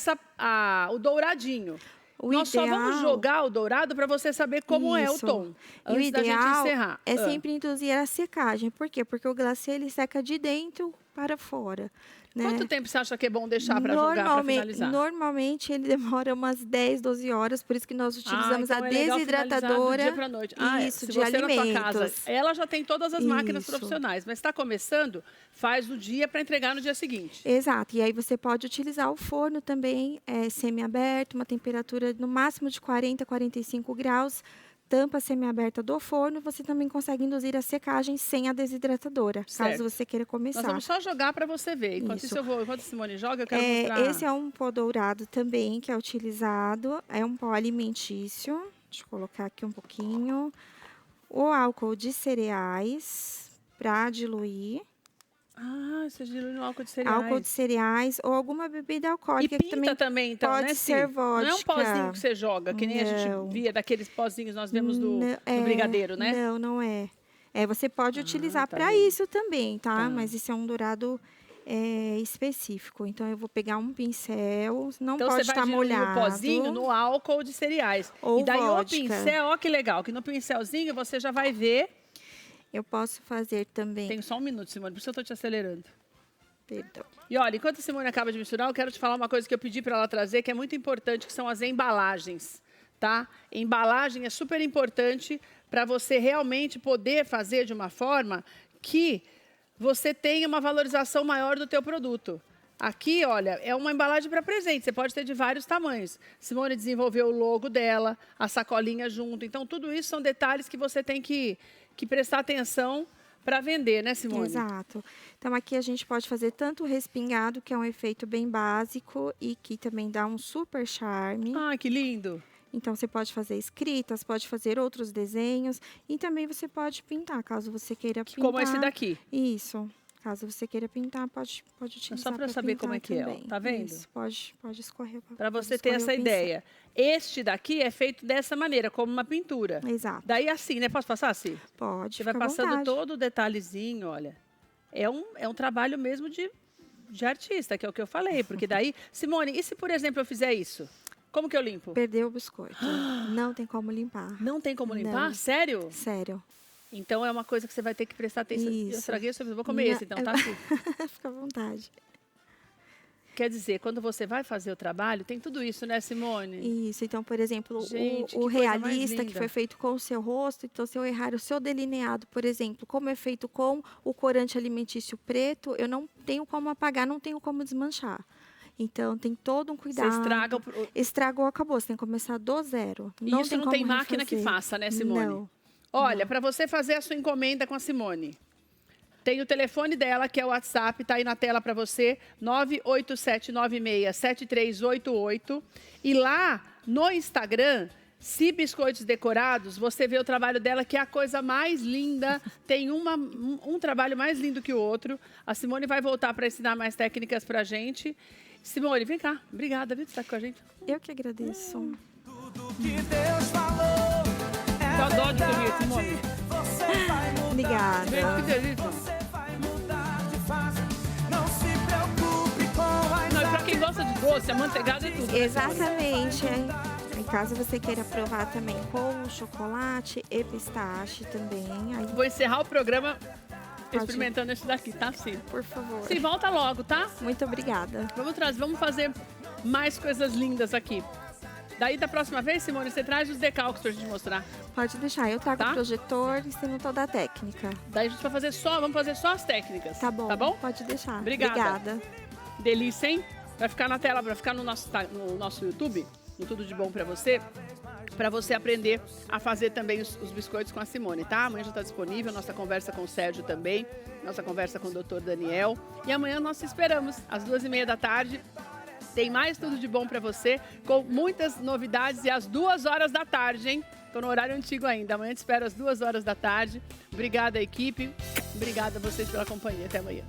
o douradinho. O Nós só vamos ideal- jogar o dourado para você saber como é o Isso. tom. E o Antes da gente ideal encerrar. é sempre induzir a secagem. Por quê? Porque o glacê ele seca de dentro para fora. Né? Quanto tempo você acha que é bom deixar para jogar, para finalizar? Normalmente ele demora umas 10, 12 horas, por isso que nós utilizamos então a é legal finalizar do desidratadora. dia pra noite. Isso, se de você na sua casa, alimentos. ela já tem todas as máquinas Isso. profissionais, mas está começando, faz o dia para entregar no dia seguinte. Exato, e aí você pode utilizar o forno também, semi-aberto, uma temperatura no máximo de 40, 45 graus, tampa semi-aberta do forno, você também consegue induzir a secagem sem a desidratadora, Certo. caso você queira começar. Nós vamos só jogar para você ver. Enquanto Isso. enquanto a Simone joga, eu quero mostrar. Esse é um pó dourado também que é utilizado, é um pó alimentício. Deixa eu colocar aqui um pouquinho. O álcool de cereais para diluir. Você dilui no álcool de cereais. Álcool de cereais ou alguma bebida E alcoólica pinta que também, então, pode né, Ci? ser Não é um vodka. pozinho que você joga, que nem a Não. gente via daqueles pozinhos nós vemos no Não, brigadeiro, né? Não, não é. Você pode utilizar tá para bem. isso também, tá? Tá. Mas isso é um dourado específico. Então, eu vou pegar um pincel, não Então pode você vai estar diluir molhado. o pozinho no álcool de cereais. Ou e daí vodka. o pincel, ó que legal, que no pincelzinho você já vai ver. Eu posso fazer também. Tem só um minuto, Simone, por isso eu estou te acelerando. Perdão. E olha, enquanto a Simone acaba de misturar, eu quero te falar uma coisa que eu pedi para ela trazer, que é muito importante, que são as embalagens, tá? Embalagem é super importante para você realmente poder fazer de uma forma que você tenha uma valorização maior do teu produto. Aqui, olha, é uma embalagem para presente, você pode ter de vários tamanhos. Simone desenvolveu o logo dela, a sacolinha junto. Então, tudo isso são detalhes que você tem que prestar atenção para vender, né, Simone? Exato. Então, aqui a gente pode fazer tanto o respingado, que é um efeito bem básico e que também dá um super charme. Ah, que lindo! Então, você pode fazer escritas, pode fazer outros desenhos e também você pode pintar, caso você queira pintar. Como esse daqui. Isso. Caso você queira pintar, pode utilizar. Só para eu saber como é que também. é, ó. Tá vendo? Isso, pode escorrer. Para pode você ter escorrer essa o pincel. ideia. Este daqui é feito dessa maneira, como uma pintura. Exato. Daí assim, né? Posso passar assim? Pode, Você vai fica à passando vontade. todo o detalhezinho, olha. É um trabalho mesmo de artista, que é o que eu falei. Porque daí... Simone, e se, por exemplo, eu fizer isso? Como que eu limpo? Perdeu o biscoito. Não tem como limpar. Não tem como limpar? Não. Sério? Sério. Então é uma coisa que você vai ter que prestar atenção. Eu Isso. estraguei o seu... Vou comer Não, esse, então, tá assim. Fica à vontade. Quer dizer, quando você vai fazer o trabalho, tem tudo isso, né, Simone? Isso, então, por exemplo, Gente, o que coisa mais realista que linda. foi feito com o seu rosto, então se eu errar o seu delineado, por exemplo, como é feito com o corante alimentício preto, eu não tenho como apagar, não tenho como desmanchar. Então, tem todo um cuidado. Você estraga... Estragou, acabou. Você tem que começar do zero. E Não isso tem não como tem máquina que refazer. faça, né, Simone? Não. Olha, para você fazer a sua encomenda com a Simone, tem o telefone dela, que é o WhatsApp, tá aí na tela para você, 987967388. E lá no Instagram Si Biscoitos Decorados, você vê o trabalho dela, que é a coisa mais linda. Tem um trabalho mais lindo que o outro. A Simone vai voltar para ensinar mais técnicas pra gente. Simone, vem cá. Obrigada, viu, por estar com a gente. Eu que agradeço. Eu adoro de comer, Simone. Obrigada. Gente, que delícia. Não, e pra quem gosta de doce, amanteigada é tudo. Né, Exatamente. Em caso você queira provar também com chocolate e pistache também. Aí, vou encerrar o programa experimentando esse daqui, tá, Sim? por favor. Sim, volta logo, tá? Muito obrigada. Vamos fazer mais coisas lindas aqui. Daí, da próxima vez, Simone, você traz os decalques pra gente mostrar. Pode deixar, eu trago Tá? o projetor e ensino toda a técnica. Daí a gente vai fazer vamos fazer só as técnicas. Tá bom? Tá bom? Pode deixar. Obrigada. Delícia, hein? Vai ficar na tela, vai ficar no nosso YouTube, no Tudo de Bom pra você aprender a fazer também os biscoitos com a Simone, tá? Amanhã já está disponível nossa conversa com o Sérgio também, nossa conversa com o Dr. Daniel. E amanhã nós te esperamos, às 2h30 da tarde. Tem mais Tudo de Bom pra você, com muitas novidades e às 2 horas da tarde, hein? Tô no horário antigo ainda. Amanhã te espero às 2 horas da tarde. Obrigada, equipe. Obrigada a vocês pela companhia. Até amanhã.